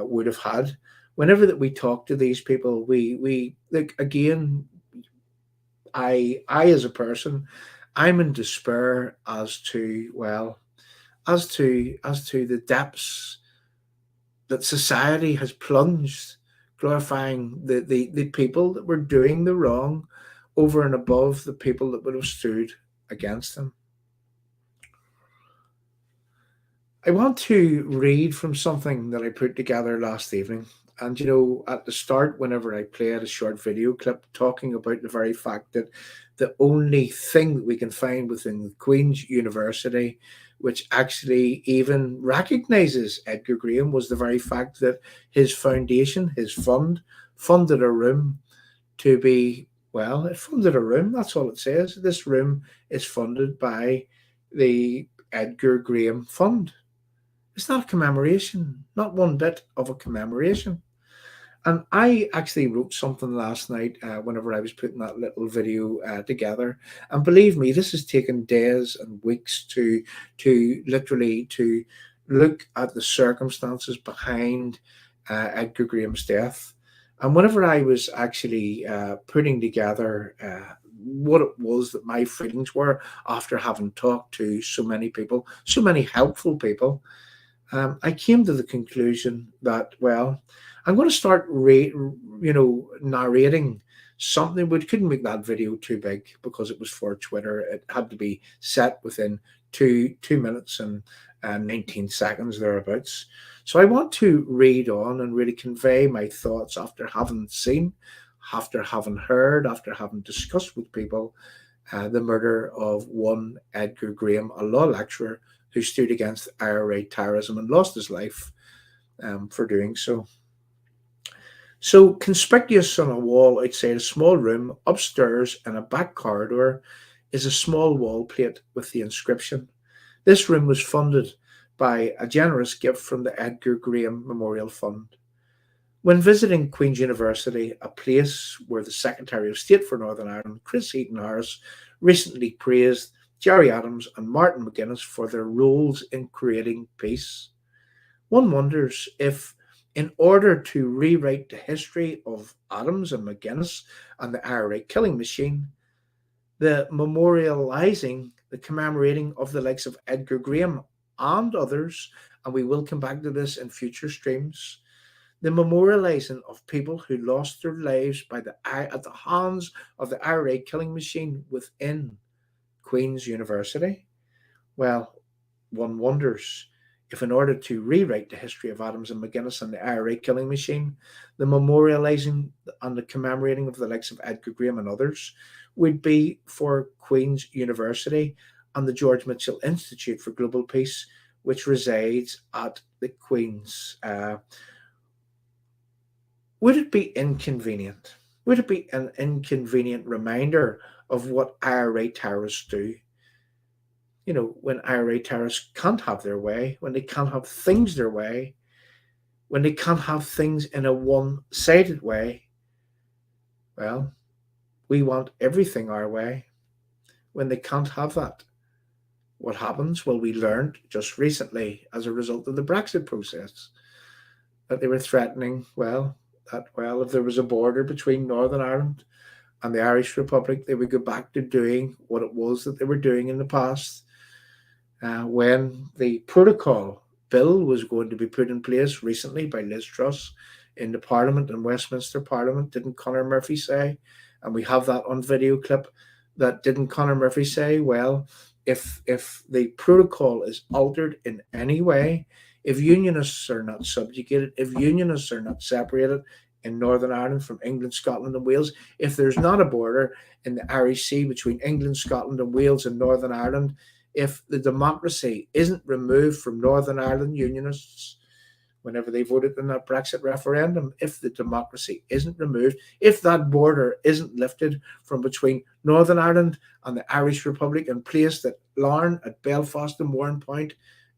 would have had. Whenever that we talk to these people, we like, again, I as a person, I'm in despair as to, well, as to the depths that society has plunged, glorifying the people that were doing the wrong over and above the people that would have stood against them. I want to read from something that I put together last evening. And, you know, at the start, whenever I played a short video clip talking about the very fact that the only thing that we can find within Queen's University, which actually even recognizes Edgar Graham, was the very fact that his foundation, his fund, funded a room to be, well, it funded a room. That's all it says. This room is funded by the Edgar Graham Fund. It's not a commemoration, not one bit of a commemoration. And I actually wrote something last night whenever I was putting that little video together. And believe me, this has taken days and weeks to literally to look at the circumstances behind Edgar Graham's death. And whenever I was actually putting together what it was that my feelings were after having talked to so many people, so many helpful people, I came to the conclusion that, well, I'm going to start, narrating something. We couldn't make that video too big because it was for Twitter. It had to be set within two minutes and 19 seconds thereabouts. So I want to read on and really convey my thoughts after having seen, after having heard, after having discussed with people the murder of one Edgar Graham, a law lecturer who stood against IRA terrorism and lost his life for doing so. So conspicuous on a wall outside a small room upstairs in a back corridor is a small wall plate with the inscription. This room was funded by a generous gift from the Edgar Graham Memorial Fund. When visiting Queen's University, a place where the Secretary of State for Northern Ireland, Chris Heaton-Harris, recently praised Gerry Adams and Martin McGuinness for their roles in creating peace, one wonders if, in order to rewrite the history of Adams and McGuinness and the IRA killing machine, the memorializing, the commemorating of the likes of Edgar Graham and others, and we will come back to this in future streams, the memorialising of people who lost their lives at the hands of the IRA killing machine within Queen's University. Well, one wonders if, in order to rewrite the history of Adams and McGuinness and the IRA killing machine, the memorialising and the commemorating of the likes of Edgar Graham and others would be for Queen's University and the George Mitchell Institute for Global Peace, which resides at the Queen's. Would it be inconvenient? Would it be an inconvenient reminder of what IRA terrorists do? You know, when IRA terrorists can't have their way, when they can't have things their way, when they can't have things in a one-sided way, well, we want everything our way. When they can't have that, what happens? Well, we learned just recently as a result of the Brexit process that they were threatening, if there was a border between Northern Ireland and the Irish Republic, they would go back to doing what it was that they were doing in the past. When the protocol bill was going to be put in place recently by Liz Truss in the Parliament, in Westminster Parliament, didn't Conor Murphy say, and we have that on video clip, that didn't Conor Murphy say, well, if the protocol is altered in any way, if unionists are not subjugated, if unionists are not separated in Northern Ireland from England, Scotland and Wales, if there's not a border in the Irish Sea between England, Scotland and Wales and Northern Ireland, if the democracy isn't removed from Northern Ireland unionists whenever they voted in that Brexit referendum, if the democracy isn't removed, if that border isn't lifted from between Northern Ireland and the Irish Republic and placed at Larne, at Belfast and Warrenpoint,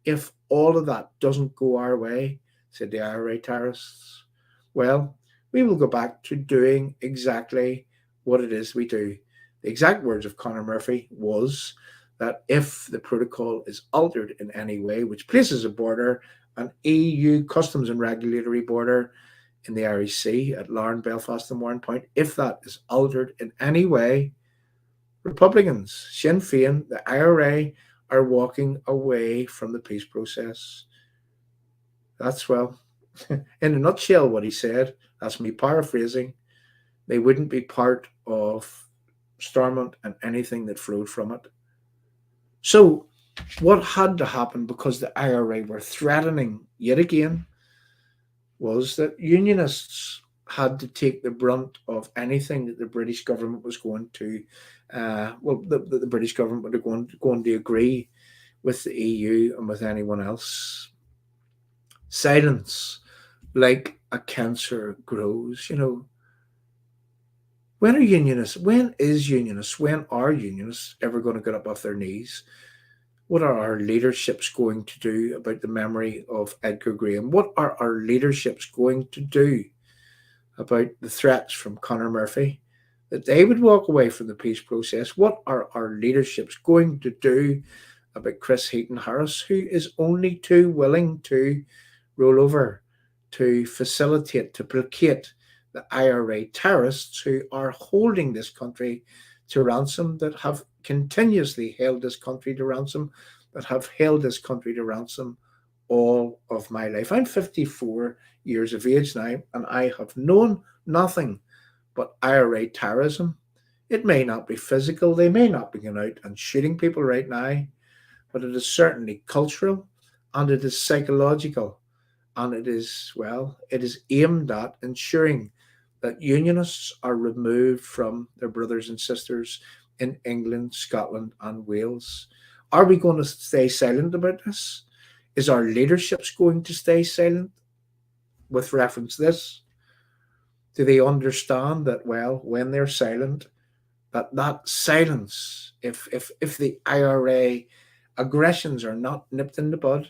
if all of that doesn't go our way, said the IRA terrorists, well, we will go back to doing exactly what it is we do. The exact words of Conor Murphy was that if the protocol is altered in any way, which places a border, an EU customs and regulatory border in the Irish Sea at Larne, Belfast and Warrenpoint, if that is altered in any way, Republicans, Sinn Féin, the IRA are walking away from the peace process. That's, well, in a nutshell what he said. That's me paraphrasing. They wouldn't be part of Stormont and anything that flowed from it. So what had to happen, because the IRA were threatening yet again, was that unionists had to take the brunt of anything that the British government was going to, the British government were going to agree with the EU and with anyone else. Silence, like a cancer, grows. You know, when are unionists ever going to get up off their knees? What are our leaderships going to do about the memory of Edgar Graham? What are our leaderships going to do about the threats from Conor Murphy, that they would walk away from the peace process? What are our leaderships going to do about Chris Heaton-Harris, who is only too willing to roll over, to facilitate, to placate the IRA terrorists who are holding this country to ransom, that have continuously held this country to ransom, that have held this country to ransom all of my life. I'm 54 years of age now, and I have known nothing but IRA terrorism. It may not be physical, they may not be going out and shooting people right now, but it is certainly cultural, and it is psychological, and it is aimed at ensuring that unionists are removed from their brothers and sisters in England, Scotland and Wales. Are we going to stay silent about this? Is our leaderships going to stay silent with reference to this? Do they understand that, well, when they're silent, that silence, if the IRA aggressions are not nipped in the bud,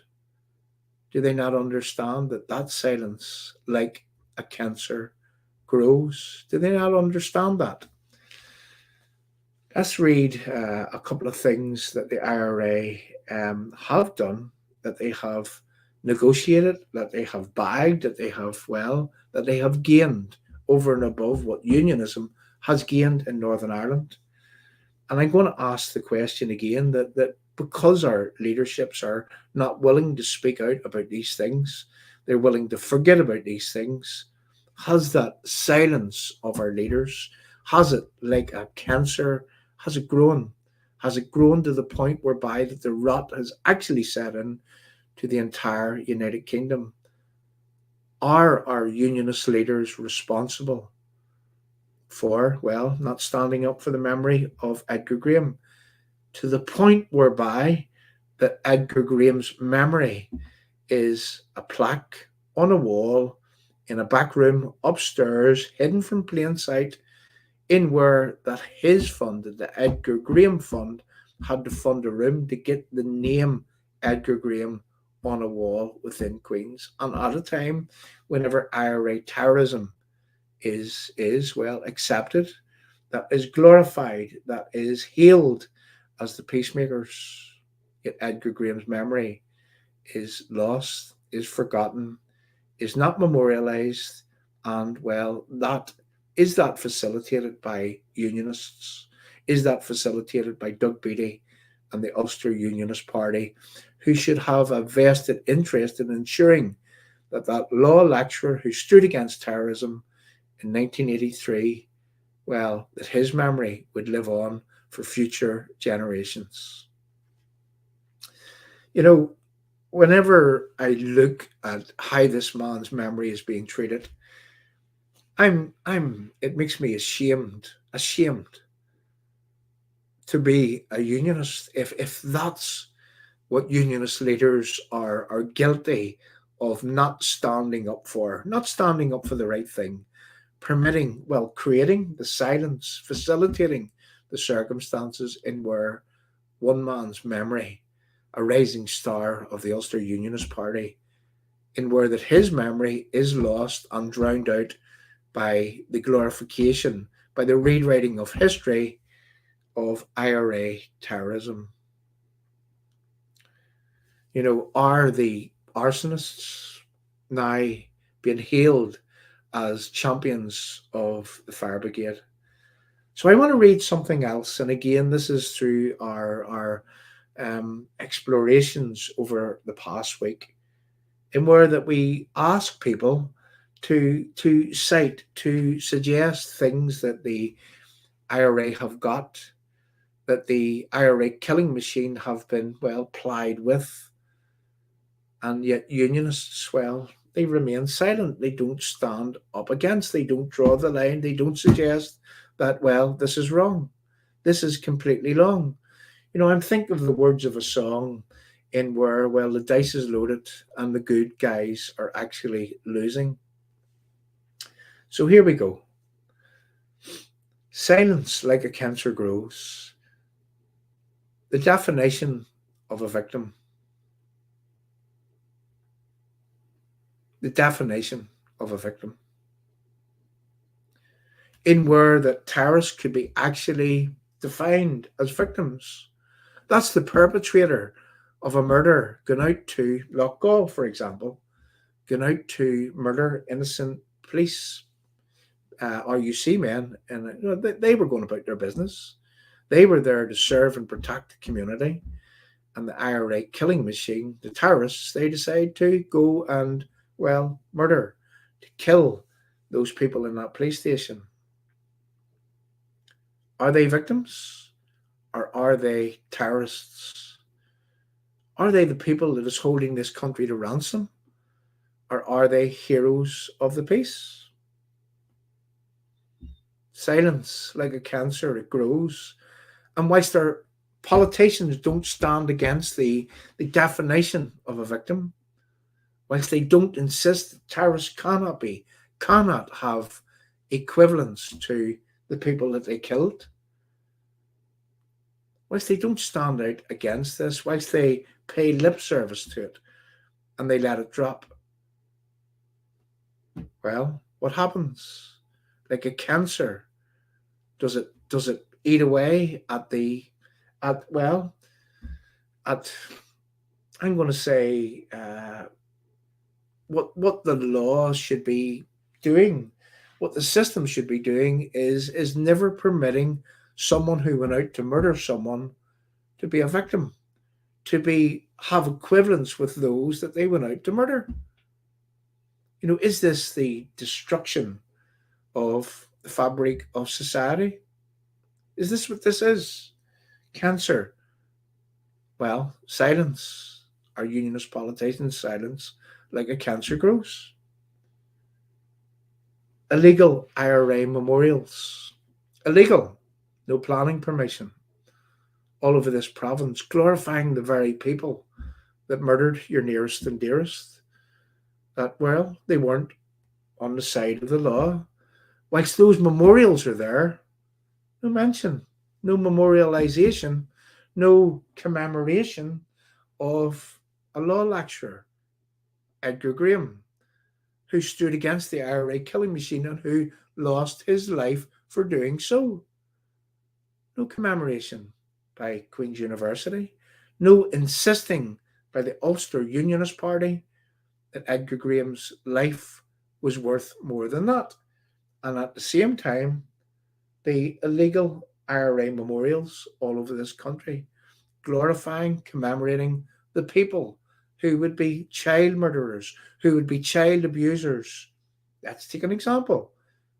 do they not understand that silence, like a cancer, grows? Do they not understand that? Let's read a couple of things that the IRA have done, that they have negotiated, that they have bagged, that they have gained over and above what unionism has gained in Northern Ireland. And I'm going to ask the question again, that because our leaderships are not willing to speak out about these things, they're willing to forget about these things, has that silence of our leaders, has it, like a cancer, has it grown? Has it grown to the point whereby that the rot has actually set in to the entire United Kingdom? Are our unionist leaders responsible for, well, not standing up for the memory of Edgar Graham, to the point whereby that Edgar Graham's memory is a plaque on a wall in a back room upstairs, hidden from plain sight, in where that his fund, the Edgar Graham Fund, had to fund a room to get the name Edgar Graham on a wall within Queen's. And at a time whenever IRA terrorism is well accepted, that is glorified, that is hailed as the peacemakers, yet Edgar Graham's memory is lost, is forgotten, is not memorialized, and well, that facilitated by unionists? Is that facilitated by Doug Beattie and the Ulster Unionist Party, who should have a vested interest in ensuring that that law lecturer who stood against terrorism in 1983, well, that his memory would live on for future generations? You know, whenever I look at how this man's memory is being treated, it makes me ashamed to be a unionist. If that's what unionist leaders are guilty of, not standing up for the right thing, permitting, well, creating the silence, facilitating the circumstances in where one man's memory, a rising star of the Ulster Unionist Party, in where that his memory is lost and drowned out by the glorification, by the rewriting of history of IRA terrorism. You know, are the arsonists now being hailed as champions of the fire brigade? So I want to read something else, and again, this is through our explorations over the past week, in where that we ask people to cite, to suggest things that the IRA have got, that the IRA killing machine have been, well, plied with, and yet unionists, well, they remain silent. They don't stand up against, they don't draw the line, they don't suggest that, well, this is wrong, this is completely wrong. You know, I'm thinking of the words of a song in where, well, the dice is loaded and the good guys are actually losing. So here we go. Silence like a cancer grows. The definition of a victim. The definition of a victim. In where that terrorists could be actually defined as victims. That's the perpetrator of a murder going out to Loughgall, for example, going out to murder innocent police RUC men, and you know, they were going about their business. They were there to serve and protect the community. And the IRA killing machine, the terrorists, they decide to go and, well, murder, to kill those people in that police station. Are they victims, or are they terrorists? Are they the people that is holding this country to ransom, or are they heroes of the peace? Silence, like a cancer, it grows. And whilst our politicians don't stand against the definition of a victim, whilst they don't insist that terrorists cannot have equivalence to the people that they killed, whilst they don't stand out against this, whilst they pay lip service to it and they let it drop, well, what happens? Like a cancer, does it eat away at I'm going to say what the law should be doing, what the system should be doing is never permitting someone who went out to murder someone to be a victim. to have equivalence with those that they went out to murder? You know, is this the destruction of the fabric of society? Is this what this is? Cancer. Well, silence. Our unionist politicians silence like a cancer grows. Illegal IRA memorials. Illegal. No planning permission. All over this province, glorifying the very people that murdered your nearest and dearest. That, well, they weren't on the side of the law. Whilst those memorials are there, no mention, no memorialization, no commemoration of a law lecturer, Edgar Graham, who stood against the IRA killing machine and who lost his life for doing so. No commemoration by Queen's University, no insisting by the Ulster Unionist Party that Edgar Graham's life was worth more than that. And at the same time, the illegal IRA memorials all over this country, glorifying, commemorating the people who would be child murderers, who would be child abusers. Let's take an example.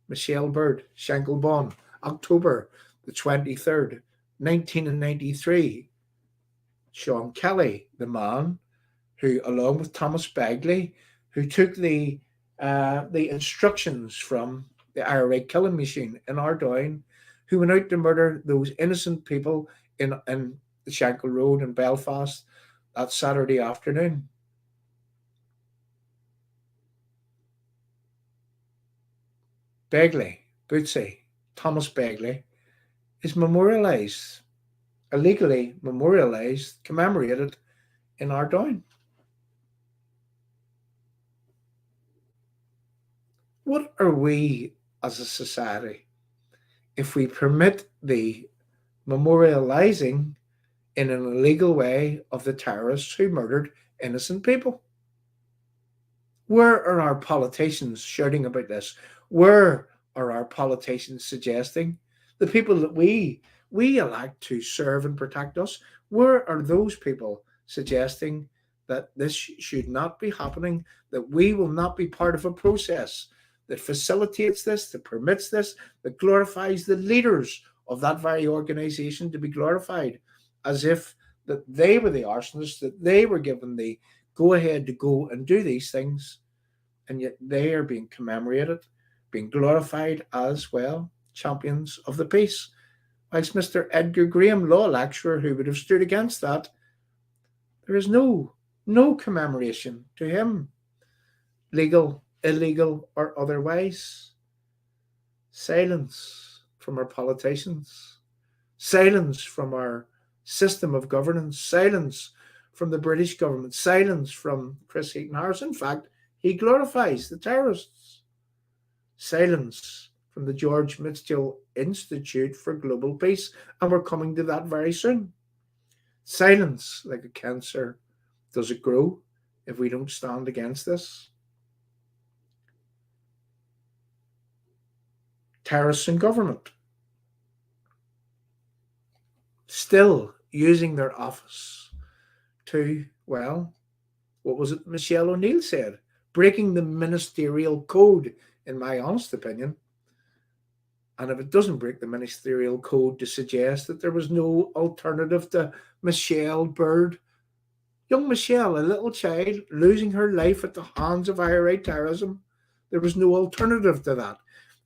Michelle Bird, Shanklebon, October the 23rd, 1993. Sean Kelly, the man who, along with Thomas Begley, who took the instructions from the IRA killing machine in Ardoyne, who went out to murder those innocent people in the Shankill Road in Belfast that Saturday afternoon. Begley, Bootsy, Thomas Begley, is memorialised, illegally memorialised, commemorated in Ardoyne. What are we as a society if we permit the memorialising in an illegal way of the terrorists who murdered innocent people? Where are our politicians shouting about this? Where are our politicians suggesting the people that we elect to serve and protect us? Where are those people suggesting that this should not be happening, that we will not be part of a process that facilitates this, that permits this, that glorifies the leaders of that very organisation to be glorified as if that they were the arsonists, that they were given the go-ahead to go and do these things, and yet they are being commemorated, being glorified as, well, champions of the peace. Whilst Mr. Edgar Graham, law lecturer, who would have stood against that, there is no commemoration to him, legal, illegal, or otherwise. Silence from our politicians, silence from our system of governance, silence from the British government, silence from Chris Heaton-Harris. In fact, he glorifies the terrorists. Silence from the George Mitchell Institute for Global Peace, and we're coming to that very soon. Silence, like a cancer, does it grow if we don't stand against this? Terrorists in government, still using their office to, well, what was it Michelle O'Neill said? Breaking the ministerial code, in my honest opinion. And if it doesn't break the ministerial code to suggest that there was no alternative to Michelle Bird, young Michelle, a little child, losing her life at the hands of IRA terrorism, there was no alternative to that.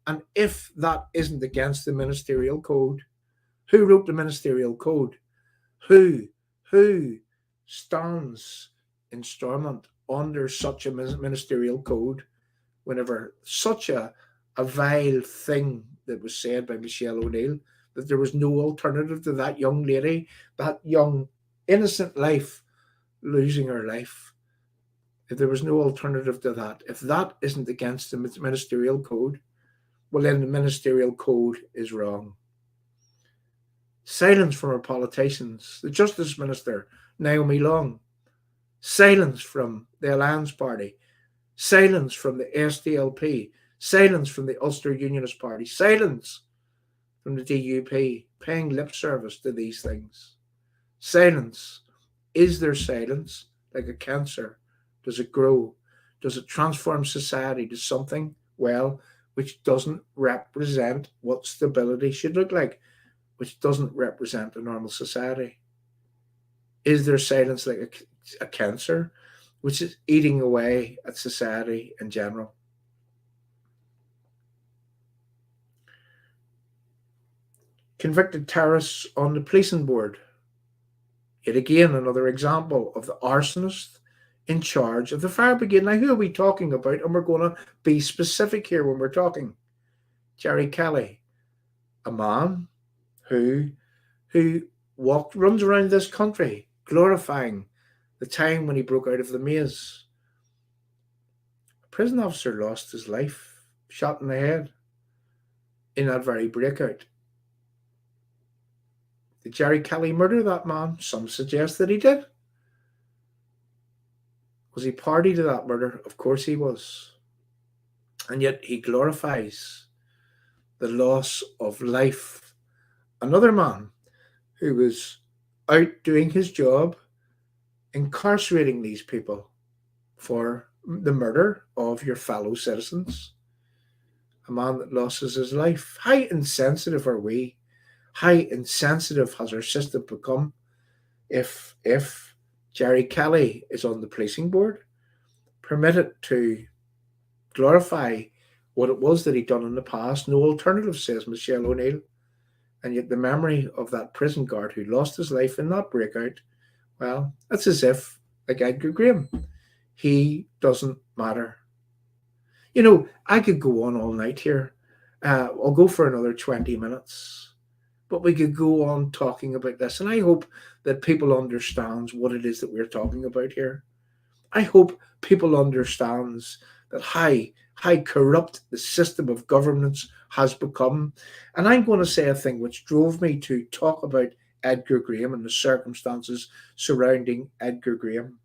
And if that isn't against the ministerial code, who wrote the ministerial code? Who stands in Stormont under such a ministerial code whenever such a vile thing that was said by Michelle O'Neill, that there was no alternative to that young lady, that young innocent life, losing her life? If there was no alternative to that, if that isn't against the ministerial code, well, then the ministerial code is wrong. Silence from our politicians, the Justice Minister, Naomi Long. Silence from the Alliance Party. Silence from the SDLP. Silence from the Ulster Unionist Party. Silence from the DUP, paying lip service to these things. Silence. Is their silence like a cancer? Does it grow? Does it transform society to something, well, which doesn't represent what stability should look like, which doesn't represent a normal society? Is their silence like a cancer, which is eating away at society in general? Convicted terrorists on the policing board. Yet again, another example of the arsonist in charge of the fire brigade. Now, who are we talking about? And we're going to be specific here when we're talking. Jerry Kelly, a man who runs around this country glorifying the time when he broke out of the maze. A prison officer lost his life, shot in the head, in that very breakout. Did Jerry Kelly murder that man? Some suggest that he did. Was he party to that murder? Of course he was. And yet he glorifies the loss of life. Another man who was out doing his job, incarcerating these people for the murder of your fellow citizens. A man that loses his life. How insensitive are we? How insensitive has our system become if Jerry Kelly is on the policing board, permitted to glorify what it was that he'd done in the past? No alternative, says Michelle O'Neill. And yet the memory of that prison guard who lost his life in that breakout, well, that's as if, like Edgar Graham, he doesn't matter. You know, I could go on all night here. I'll go for another 20 minutes. But we could go on talking about this. And I hope that people understand what it is that we're talking about here. I hope people understand that how corrupt the system of governance has become. And I'm going to say a thing which drove me to talk about Edgar Graham and the circumstances surrounding Edgar Graham.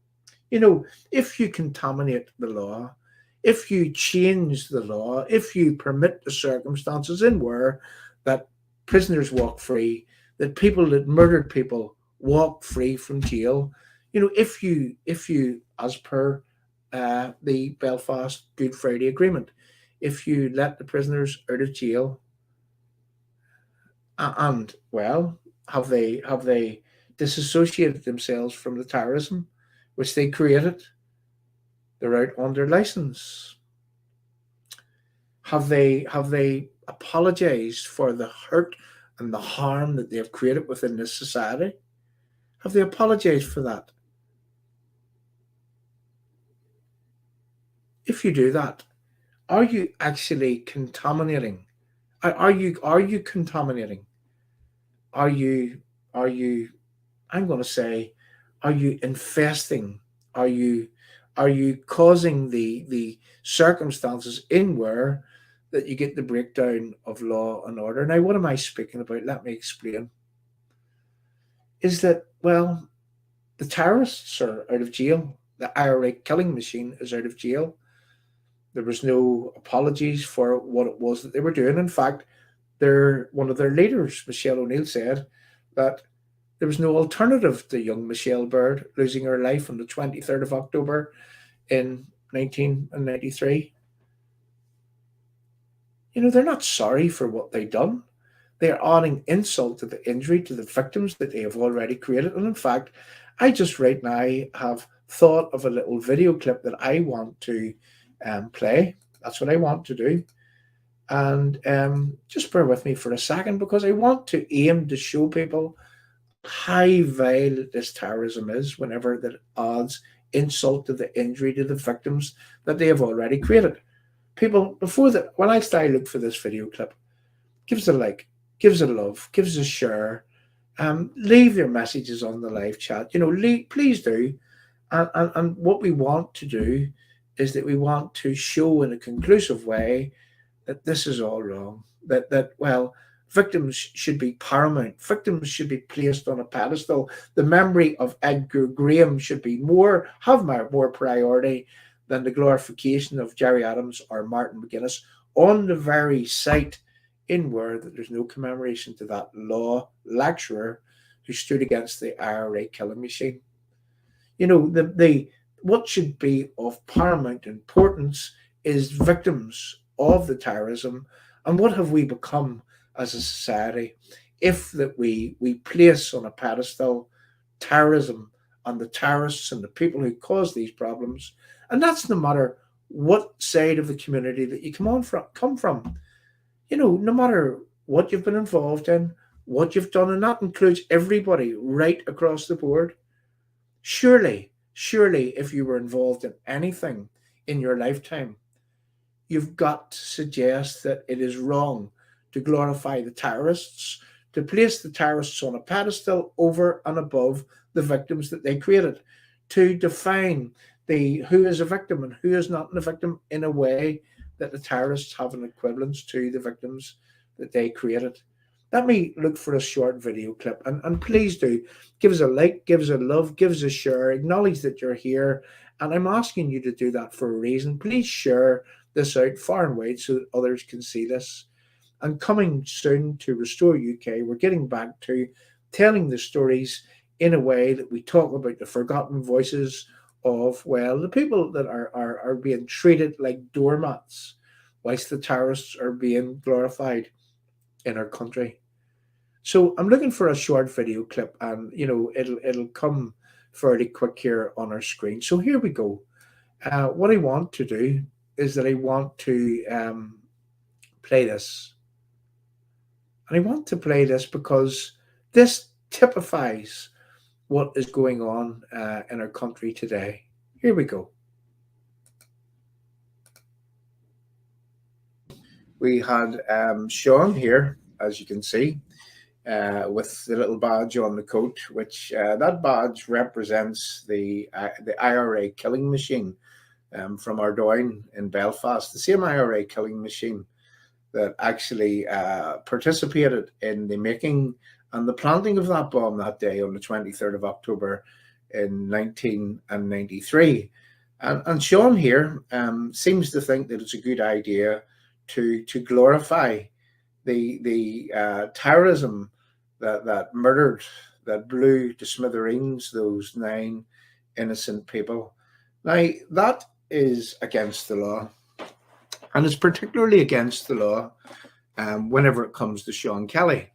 You know, if you contaminate the law, if you change the law, if you permit the circumstances in where that prisoners walk free, that people that murdered people walk free from jail, you know, if you, as per the Belfast Good Friday Agreement, if you let the prisoners out of jail, and well, have they disassociated themselves from the terrorism which they created? They're out on their license. Have they apologized for the hurt and the harm that they have created within this society? Have they apologized for that? If you do that, are you actually contaminating? Are you contaminating? Are you I'm going to say, are you infesting? Are you causing the circumstances in where that you get the breakdown of law and order? Now, what am I speaking about? Let me explain. Is that, well, the terrorists are out of jail. The IRA killing machine is out of jail. There was no apologies for what it was that they were doing. In fact, one of their leaders, Michelle O'Neill, said that there was no alternative to young Michelle Baird losing her life on the 23rd of October in 1993. You know, they're not sorry for what they've done. They're adding insult to the injury to the victims that they have already created. And in fact, I just right now have thought of a little video clip that I want to play. That's what I want to do. And just bear with me for a second, because I want to aim to show people how vile this terrorism is whenever that adds insult to the injury to the victims that they have already created. People, before that, when I start look for this video clip, give us a like, give us a love, give us a share, leave your messages on the live chat. You know, please do. And what we want to do is that we want to show in a conclusive way that this is all wrong. That well, victims should be paramount. Victims should be placed on a pedestal. The memory of Edgar Graham should have more priority than the glorification of Gerry Adams or Martin McGuinness on the very site in where that there's no commemoration to that law lecturer who stood against the IRA killing machine. You know, the what should be of paramount importance is victims of the terrorism, and what have we become as a society if that we place on a pedestal terrorism and the terrorists and the people who cause these problems, and that's no matter what side of the community that you come from. You know, no matter what you've been involved in, what you've done, and that includes everybody right across the board. Surely, if you were involved in anything in your lifetime, you've got to suggest that it is wrong to glorify the terrorists, to place the terrorists on a pedestal over and above the victims that they created, to define the who is a victim and who is not a victim in a way that the terrorists have an equivalence to the victims that they created. Let me look for a short video clip, and please do give us a like, give us a love, give us a share, acknowledge that you're here. And I'm asking you to do that for a reason. Please share this out far and wide so that others can see this. And coming soon to Restore UK, we're getting back to telling the stories in a way that we talk about the forgotten voices of, well, the people that are being treated like doormats whilst the terrorists are being glorified in our country. So I'm looking for a short video clip, and you know it'll come fairly quick here on our screen. So here we go. What I want to do is that I want to play this, and I want to play this because this typifies what is going on in our country today. Here we go. We had Sean here, as you can see, with the little badge on the coat, which that badge represents the IRA killing machine from Ardoyne in Belfast, the same IRA killing machine that actually participated in the making and the planting of that bomb that day on the 23rd of October in 1993. And Sean here seems to think that it's a good idea to glorify the terrorism that murdered, that blew to smithereens those 9 innocent people. Now, that is against the law, and it's particularly against the law whenever it comes to Sean Kelly.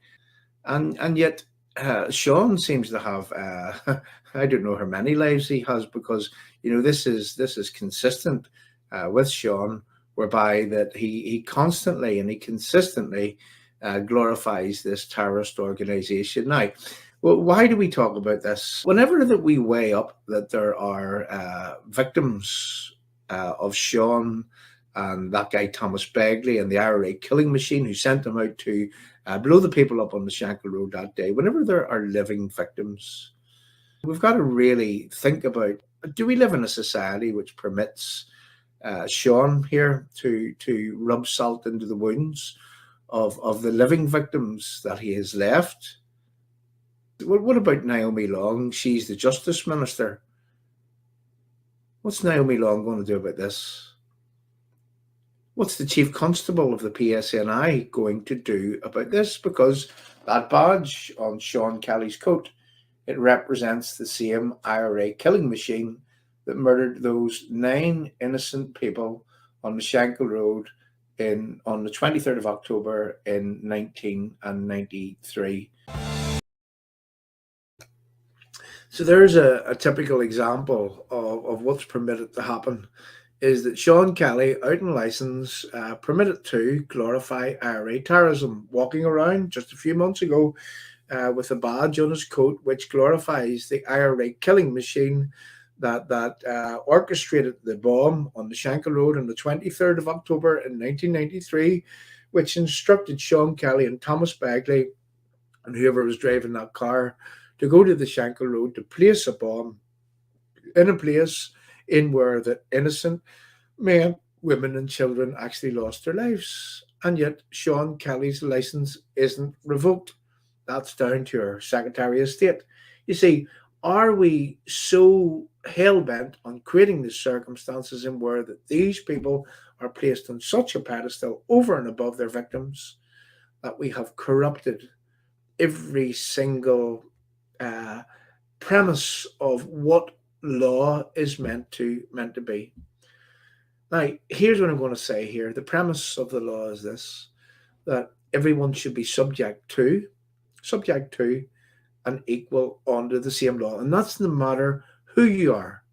And yet Sean seems to have I don't know how many lives he has, because you know this is consistent with Sean, whereby that he constantly and he consistently glorifies this terrorist organization. Now, well, why do we talk about this? Whenever that we weigh up that there are victims of Sean and that guy Thomas Begley and the IRA killing machine who sent them out to blow the people up on the Shankill Road that day, whenever there are living victims, we've got to really think about, do we live in a society which permits Sean here to rub salt into the wounds of the living victims that he has left? Well, what about Naomi Long? She's the Justice Minister. What's Naomi Long going to do about this? What's the Chief Constable of the PSNI going to do about this? Because that badge on Sean Kelly's coat, it represents the same IRA killing machine that murdered those 9 innocent people on the Shankill Road on the 23rd of October in 1993. So there's a typical example of what's permitted to happen, is that Sean Kelly, out in license, permitted to glorify IRA terrorism, walking around just a few months ago with a badge on his coat which glorifies the IRA killing machine that orchestrated the bomb on the Shankill Road on the 23rd of October in 1993, which instructed Sean Kelly and Thomas Begley and whoever was driving that car to go to the Shankill Road to place a bomb in a place in where the innocent men, women and children actually lost their lives. And yet Sean Kelly's license isn't revoked. That's down to our Secretary of State. You see, are we so hell-bent on creating the circumstances in where that these people are placed on such a pedestal over and above their victims that we have corrupted every single premise of what law is meant to be. Now, here's what I'm going to say here. The premise of the law is this, that everyone should be subject to, and equal under the same law. And that's no matter who you are.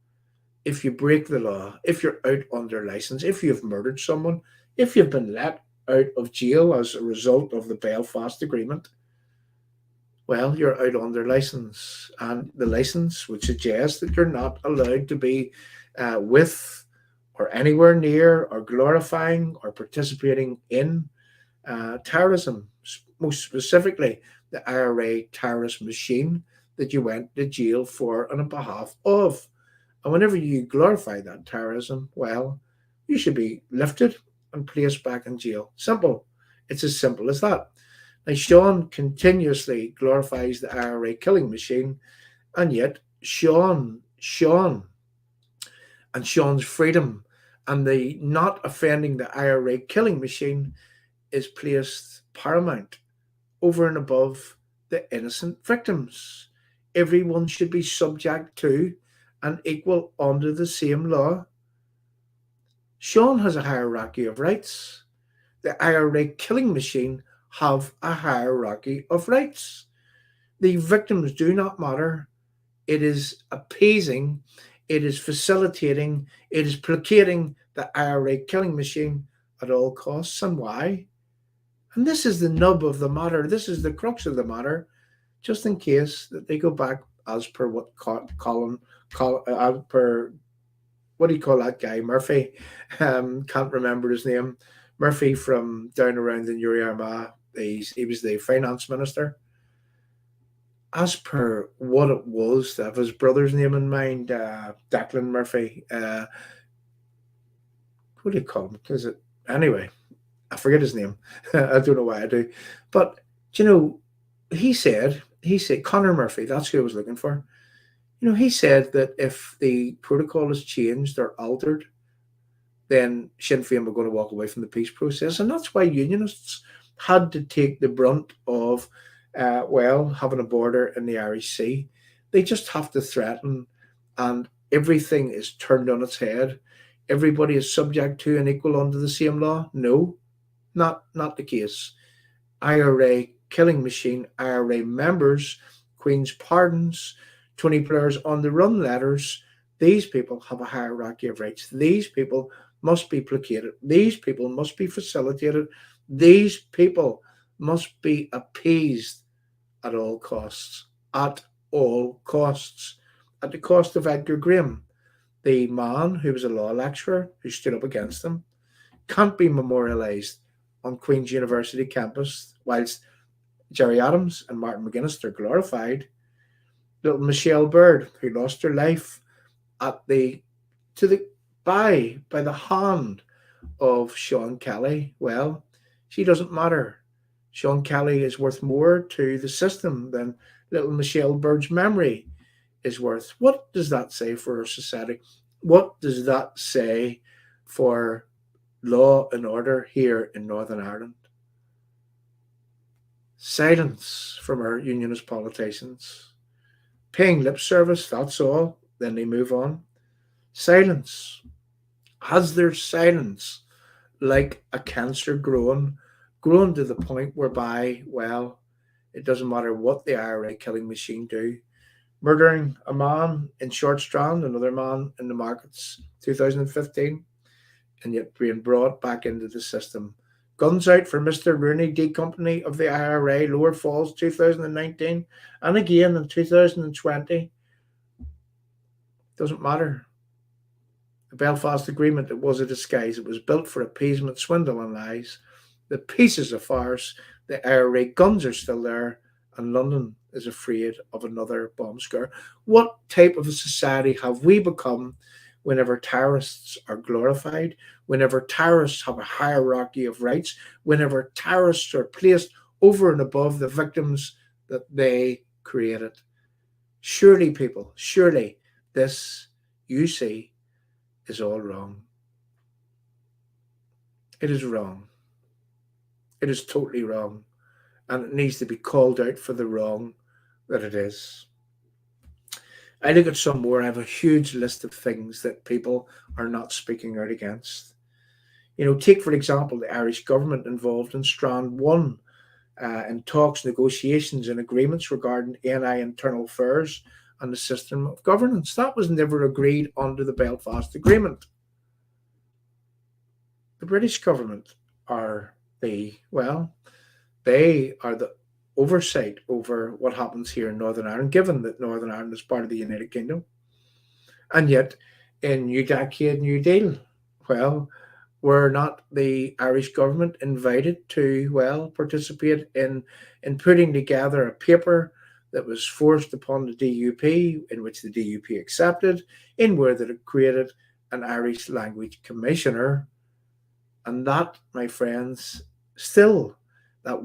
If you break the law, if you're out under license, if you've murdered someone, if you've been let out of jail as a result of the Belfast Agreement, well, you're out under license. And the license would suggest that you're not allowed to be with or anywhere near or glorifying or participating in terrorism, most specifically the IRA terrorist machine that you went to jail for and on behalf of. And whenever you glorify that terrorism, well, you should be lifted and placed back in jail. Simple. It's as simple as that. Now, Sean continuously glorifies the IRA killing machine, and yet Sean, and Sean's freedom and the not offending the IRA killing machine is placed paramount over and above the innocent victims. Everyone should be subject to and equal under the same law. Sean has a hierarchy of rights. The IRA killing machine have a hierarchy of rights. The victims do not matter. It is appeasing, it is facilitating, it is placating the IRA killing machine at all costs. And why? And this is the nub of the matter. This is the crux of the matter. Just in case that they go back as per what per what do you call that guy? Murphy. Can't remember his name. Murphy from down around in Uri Armagh. He was the finance minister. As per what it was, to have his brother's name in mind, Declan Murphy. What do you call him? Is it anyway? I forget his name. I don't know why I do. But you know, he said Connor Murphy. That's who I was looking for. You know, he said that if the protocol is changed or altered, then Sinn Féin were going to walk away from the peace process, and that's why unionists had to take the brunt of, having a border in the Irish Sea. They just have to threaten, and everything is turned on its head. Everybody is subject to and equal under the same law. No, not the case. IRA killing machine, IRA members, Queen's pardons, Tony Blair's on the run letters. These people have a hierarchy of rights. These people must be placated. These people must be facilitated. These people must be appeased at all costs. At all costs. At the cost of Edgar Graham, the man who was a law lecturer who stood up against them, can't be memorialised on Queen's University campus, whilst Jerry Adams and Martin McGuinness are glorified. Little Michelle Bird, who lost her life by the hand of Sean Kelly, well, she doesn't matter. Sean Kelly is worth more to the system than little Michelle Bird's memory is worth. What does that say for our society? What does that say for law and order here in Northern Ireland? Silence from our unionist politicians. Paying lip service, that's all. Then they move on. Silence. Has their silence, like a cancer, grown to the point whereby, well, it doesn't matter what the IRA killing machine do. Murdering a man in Short Strand, another man in the markets, 2015, and yet being brought back into the system. Guns out for Mr. Rooney, D Company of the IRA, Lower Falls, 2019, and again in 2020. Doesn't matter. The Belfast Agreement, it was a disguise. It was built for appeasement, swindle and lies. The peace is a farce. The IRA guns are still there, and London is afraid of another bomb scare. What type of a society have we become whenever terrorists are glorified, whenever terrorists have a hierarchy of rights, whenever terrorists are placed over and above the victims that they created? Surely, people, surely this, you see, is all wrong. It is wrong. It is totally wrong. And it needs to be called out for the wrong that it is. I look at some more, I have a huge list of things that people are not speaking out against. Take for example the Irish government involved in Strand 1 in talks, negotiations, and agreements regarding ANI internal affairs and the system of governance. That was never agreed under the Belfast Agreement. The British government are they are the oversight over what happens here in Northern Ireland, given that Northern Ireland is part of the United Kingdom. And yet, in New Decade, New Deal, were not the Irish government invited to, participate in putting together a paper that was forced upon the DUP, in which the DUP accepted, in where that it created an Irish language commissioner. And that, my friends, still, that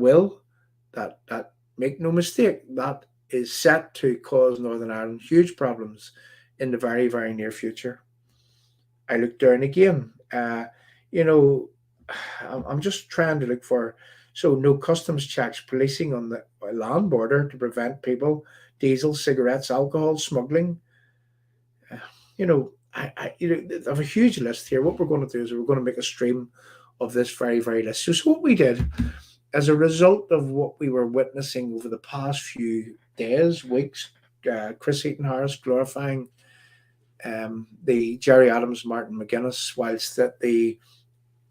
make no mistake, that is set to cause Northern Ireland huge problems in the very, very near future. I look down again. I'm just trying to look for, no customs checks, policing on the land border to prevent people, diesel, cigarettes, alcohol, smuggling. I have a huge list here. What we're going to do is we're going to make a stream of this very, very list. So what we did, as a result of what we were witnessing over the past few days, weeks, Chris Heaton Harris glorifying the Jerry Adams, Martin McGuinness, whilst that the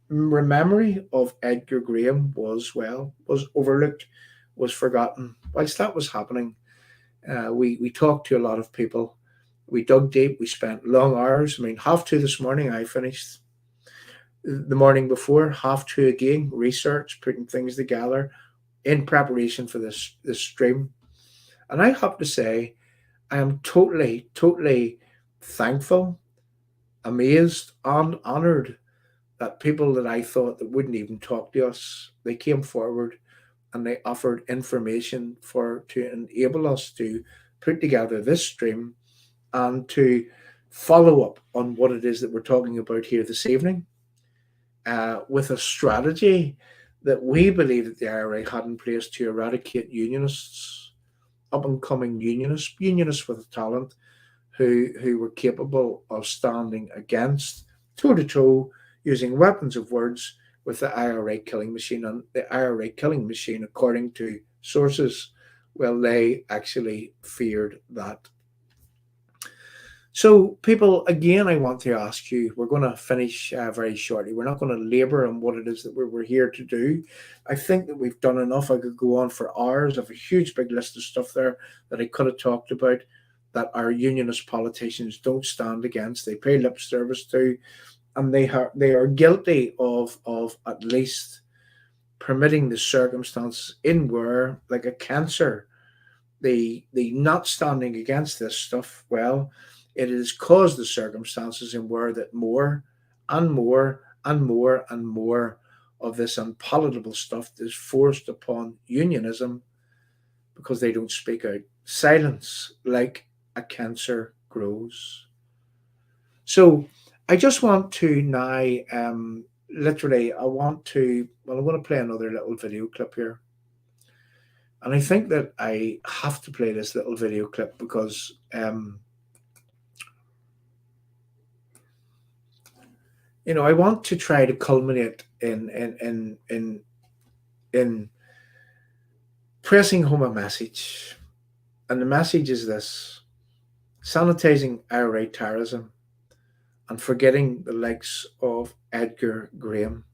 memory of Edgar Graham was overlooked, was forgotten. Whilst that was happening, we talked to a lot of people. We dug deep. We spent long hours. 2:30 this morning, I finished. The morning before, 2:30 again, research, putting things together in preparation for this stream. And I have to say, I am totally, totally thankful, amazed, and honoured that people that I thought that wouldn't even talk to us, they came forward and they offered information to enable us to put together this stream and to follow up on what it is that we're talking about here this evening, with a strategy that we believe that the IRA had in place to eradicate unionists, up-and-coming unionists with talent, who were capable of standing against, toe-to-toe, using weapons of words with the IRA killing machine. And the IRA killing machine, according to sources, they actually feared that. So, people, again, I want to ask you, we're going to finish very shortly. We're not going to labour on what it is that we're here to do. I think that we've done enough. I could go on for hours. I have a huge big list of stuff there that I could have talked about that our unionist politicians don't stand against. They pay lip service to, and they are guilty of at least permitting the circumstances in where, like a cancer, the not standing against this stuff, it has caused the circumstances in where that more and more and more and more of this unpalatable stuff is forced upon unionism because they don't speak out. Silence, like a cancer, grows. So I just want to now, I'm going to play another little video clip here. And I think that I have to play this little video clip because I want to try to culminate in pressing home a message. And the message is this: sanitising IRA terrorism and forgetting the likes of Edgar Graham.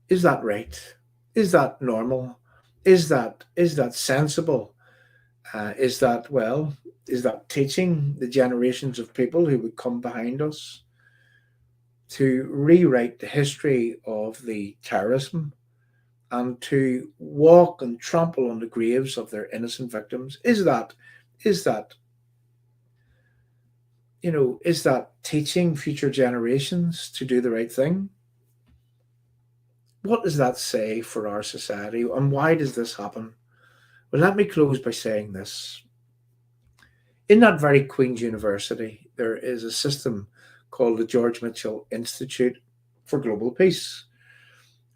Is that right? Is that normal? Is that sensible? Is that teaching the generations of people who would come behind us to rewrite the history of the terrorism and to walk and trample on the graves of their innocent victims? Is that teaching future generations to do the right thing? What does that say for our society, and why does this happen? Well, let me close by saying this. In that very Queen's University, there is a system called the George Mitchell Institute for Global Peace.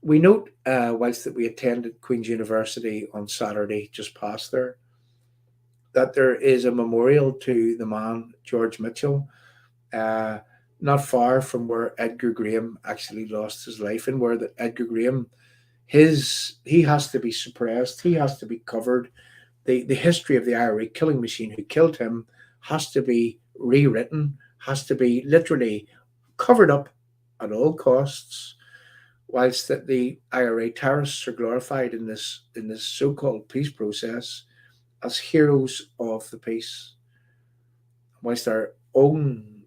We note, whilst that we attended Queen's University on Saturday, just past there, that there is a memorial to the man, George Mitchell, uh, not far from where Edgar Graham actually lost his life, and where that Edgar Graham, he has to be suppressed, he has to be covered. The history of the IRA killing machine who killed him has to be rewritten, has to be literally covered up at all costs, whilst that the IRA terrorists are glorified in this so-called peace process as heroes of the peace. Whilst our own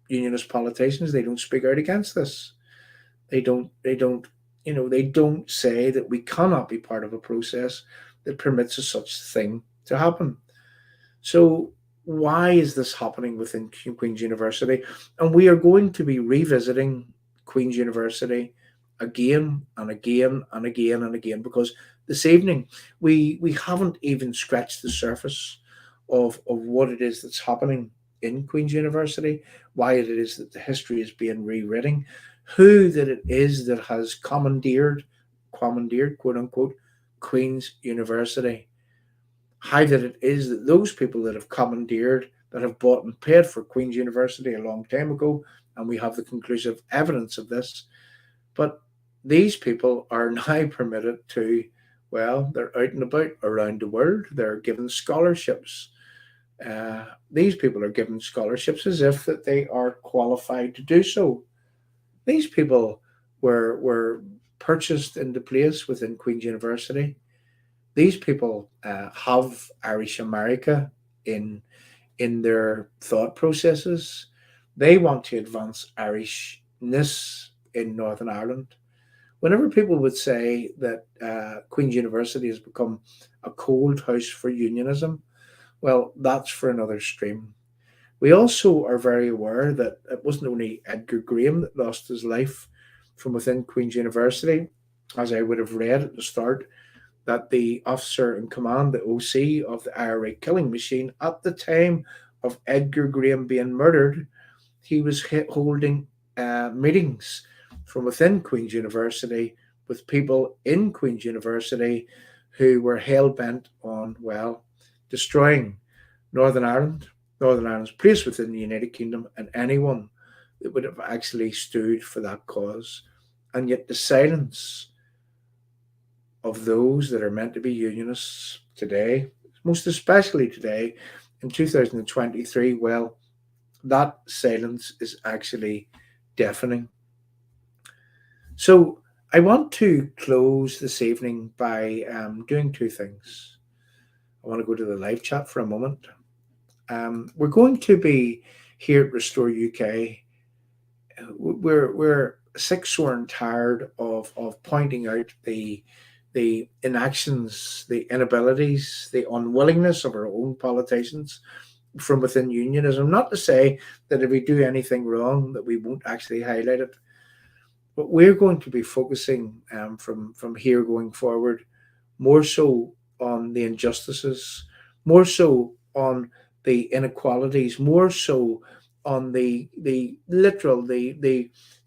unionist politicians, they don't speak out against this. They don't, they don't say that we cannot be part of a process that permits a such thing to happen. So why is this happening within Queen's University? And we are going to be revisiting Queen's University again and again and again and again, because this evening we haven't even scratched the surface of what it is that's happening in Queen's University, why it is that the history is being rewritten, who that it is that has commandeered, quote unquote, Queen's University. How that it is that those people that have commandeered, that have bought and paid for Queen's University a long time ago, and we have the conclusive evidence of this, but these people are now permitted to, well, they're out and about around the world. They're given scholarships. These people are given scholarships as if that they are qualified to do so. These people were purchased into place within Queen's University. These people have Irish America in their thought processes. They want to advance Irishness in Northern Ireland. Whenever people would say that Queen's University has become a cold house for unionism, well, that's for another stream. We also are very aware that it wasn't only Edgar Graham that lost his life from within Queen's University, as I would have read at the start, that the officer in command, the OC of the IRA killing machine, at the time of Edgar Graham being murdered, he was holding meetings from within Queen's University with people in Queen's University who were hell-bent on, well, destroying Northern Ireland, Northern Ireland's place within the United Kingdom, and anyone that would have actually stood for that cause. And yet the silence of those that are meant to be unionists today, most especially today in 2023, well, that silence is actually deafening. So I want to close this evening by doing two things. I want to go to the live chat for a moment. We're going to be here at Restore UK. We're sick, sore, and tired of pointing out the inactions, the inabilities, the unwillingness of our own politicians from within unionism. Not to say that if we do anything wrong that we won't actually highlight it, but we're going to be focusing from here going forward more so on the injustices, more so on the inequalities, more so on the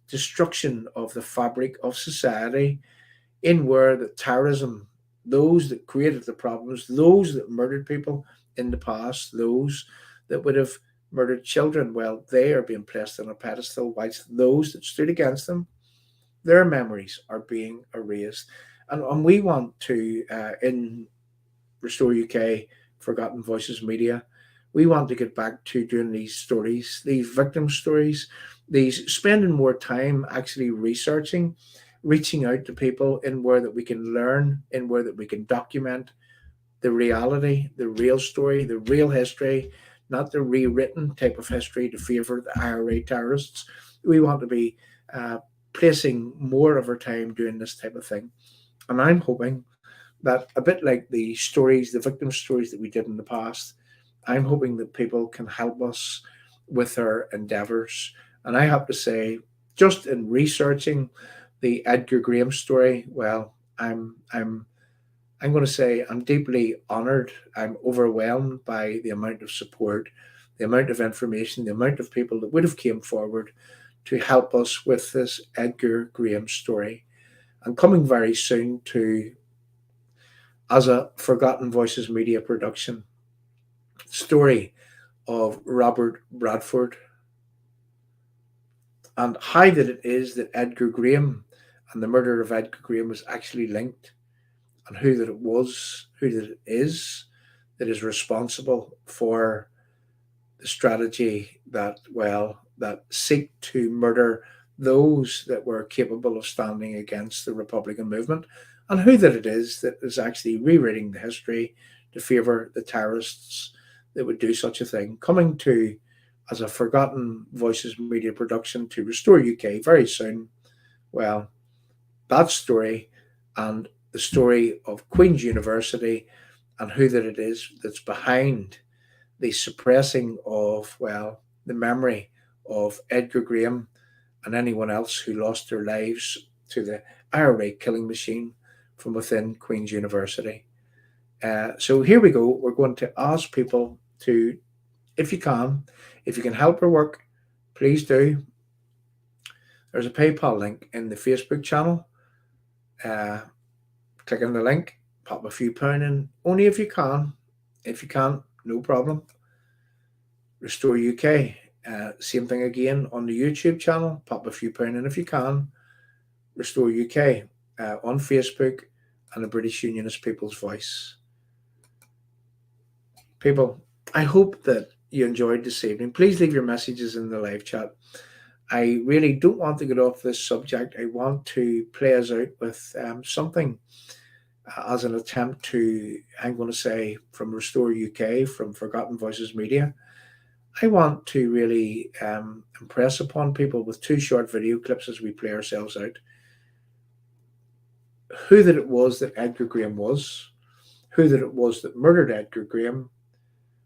destruction of the fabric of society, in where the terrorism, those that created the problems, those that murdered people in the past, those that would have murdered children, well, they are being placed on a pedestal, whilst those that stood against them, their memories are being erased. And we want to, in Restore UK, Forgotten Voices Media, we want to get back to doing these stories, these victim stories, these spending more time actually researching, reaching out to people in where that we can learn, in where that we can document the reality, the real story, the real history, not the rewritten type of history to favour the IRA terrorists. We want to be placing more of our time doing this type of thing. And I'm hoping that, a bit like the stories, the victim stories that we did in the past, I'm hoping that people can help us with our endeavours. And I have to say, just in researching the Edgar Graham story, well, I'm going to say I'm deeply honoured. I'm overwhelmed by the amount of support, the amount of information, the amount of people that would have came forward to help us with this Edgar Graham story. And coming very soon to, as a Forgotten Voices Media production, story of Robert Bradford, and how that it is that Edgar Graham and the murder of Edgar Graham was actually linked, and who that it is that is responsible for the strategy that seek to murder those that were capable of standing against the Republican movement, and who that it is that is actually rewriting the history to favour the terrorists that would do such a thing. Coming to, as a Forgotten Voices media production, to Restore UK very soon. Well, that story and the story of Queen's University and who that it is that's behind the suppressing of, the memory of Edgar Graham and anyone else who lost their lives to the IRA killing machine from within Queen's University. So here we go. We're going to ask people to, if you can help our work, please do. There's a PayPal link in the Facebook channel. Click on the link, pop a few pound in, only if you can. If you can't, no problem. Restore UK, same thing again on the YouTube channel, pop a few pound in if you can. Restore UK on Facebook and the British Unionist People's Voice. People, I hope that you enjoyed this evening. Please leave your messages in the live chat. I really don't want to get off this subject. I want to play us out with something as an attempt to, I'm going to say, from Restore UK, from Forgotten Voices Media. I want to really impress upon people with two short video clips as we play ourselves out who that it was that Edgar Graham was, who that it was that murdered Edgar Graham,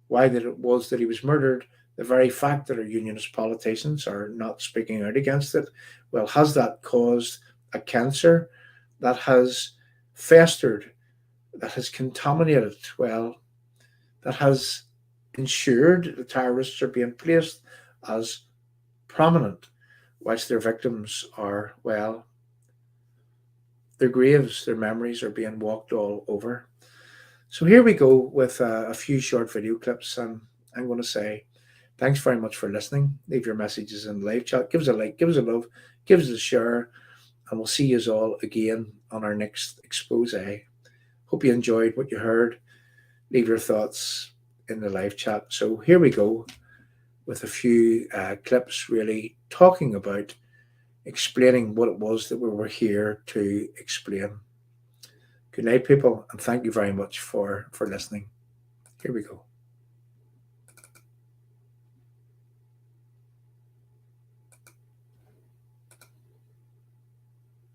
why that it was that he was murdered, the very fact that our unionist politicians are not speaking out against it. Well, has that caused a cancer that has festered, that has contaminated, that has ensured the terrorists are being placed as prominent, whilst their victims are, their graves, their memories are being walked all over. So here we go with a few short video clips, and I'm going to say thanks very much for listening. Leave your messages in the live chat. Give us a like, give us a love, give us a share, and we'll see you all again on our next expose. Hope you enjoyed what you heard. Leave your thoughts in the live chat. So here we go with a few clips really talking about explaining what it was that we were here to explain. Good night, people, and thank you very much for listening. Here we go.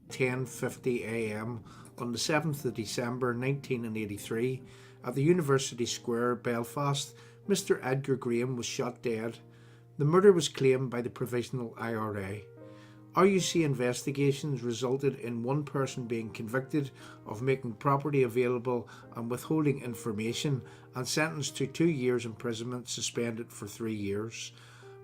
(10:50 a.m. on the 7th of December 1983 at the University Square, Belfast, Mr. Edgar Graham was shot dead. The murder was claimed by the Provisional IRA. RUC investigations resulted in one person being convicted of making property available and withholding information and sentenced to 2 years imprisonment, suspended for 3 years.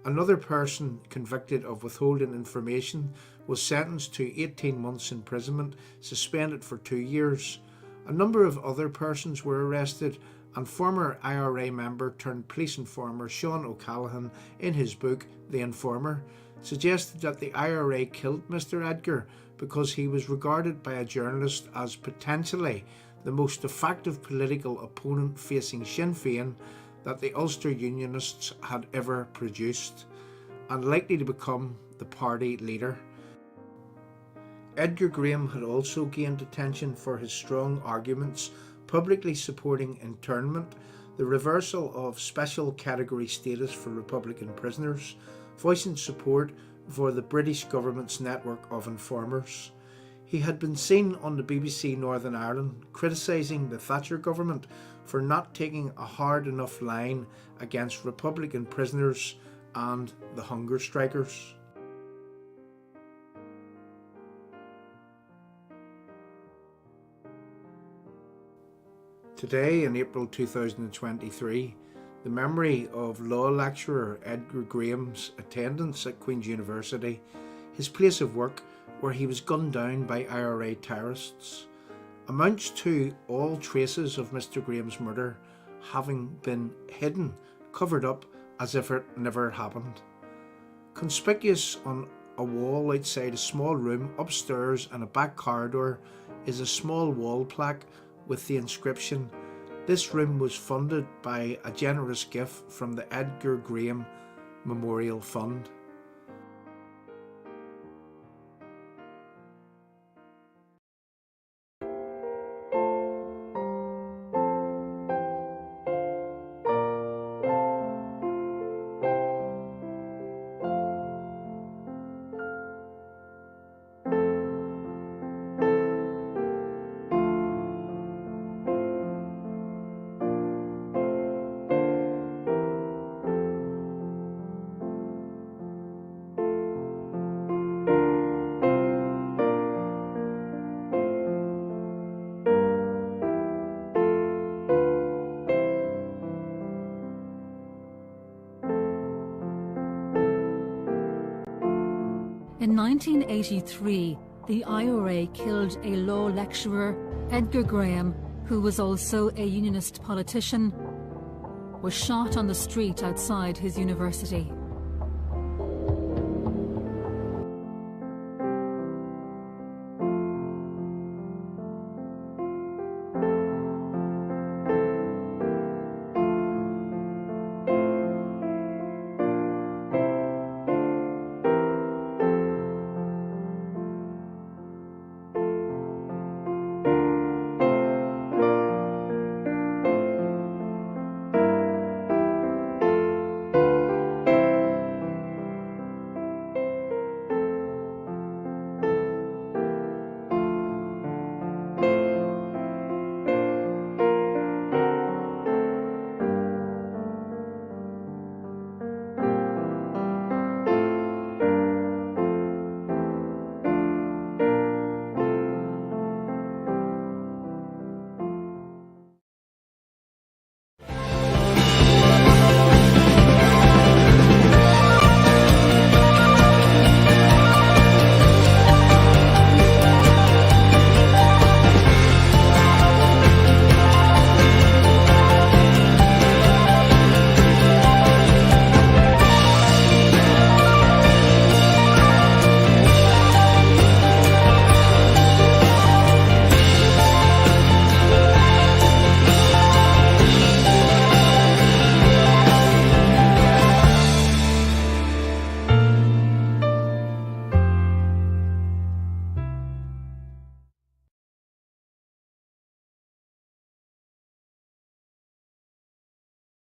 Another person convicted of withholding information was sentenced to 18 months imprisonment, suspended for 2 years. A number of other persons were arrested, and former IRA member turned police informer Sean O'Callaghan, in his book The Informer, suggested that the IRA killed Mr. Edgar because he was regarded by a journalist as potentially the most effective political opponent facing Sinn Féin that the Ulster Unionists had ever produced, and likely to become the party leader. Edgar Graham had also gained attention for his strong arguments publicly supporting internment, the reversal of special category status for Republican prisoners, voicing support for the British government's network of informers. He had been seen on the BBC Northern Ireland criticising the Thatcher government for not taking a hard enough line against Republican prisoners and the hunger strikers. Today, in April 2023, the memory of law lecturer Edgar Graham's attendance at Queen's University, his place of work where he was gunned down by IRA terrorists, amounts to all traces of Mr. Graham's murder having been hidden, covered up as if it never happened. Conspicuous on a wall outside a small room upstairs and a back corridor is a small wall plaque with the inscription, "This room was funded by a generous gift from the Edgar Graham Memorial Fund." In 1983, the IRA killed a law lecturer, Edgar Graham, who was also a unionist politician, was shot on the street outside his university.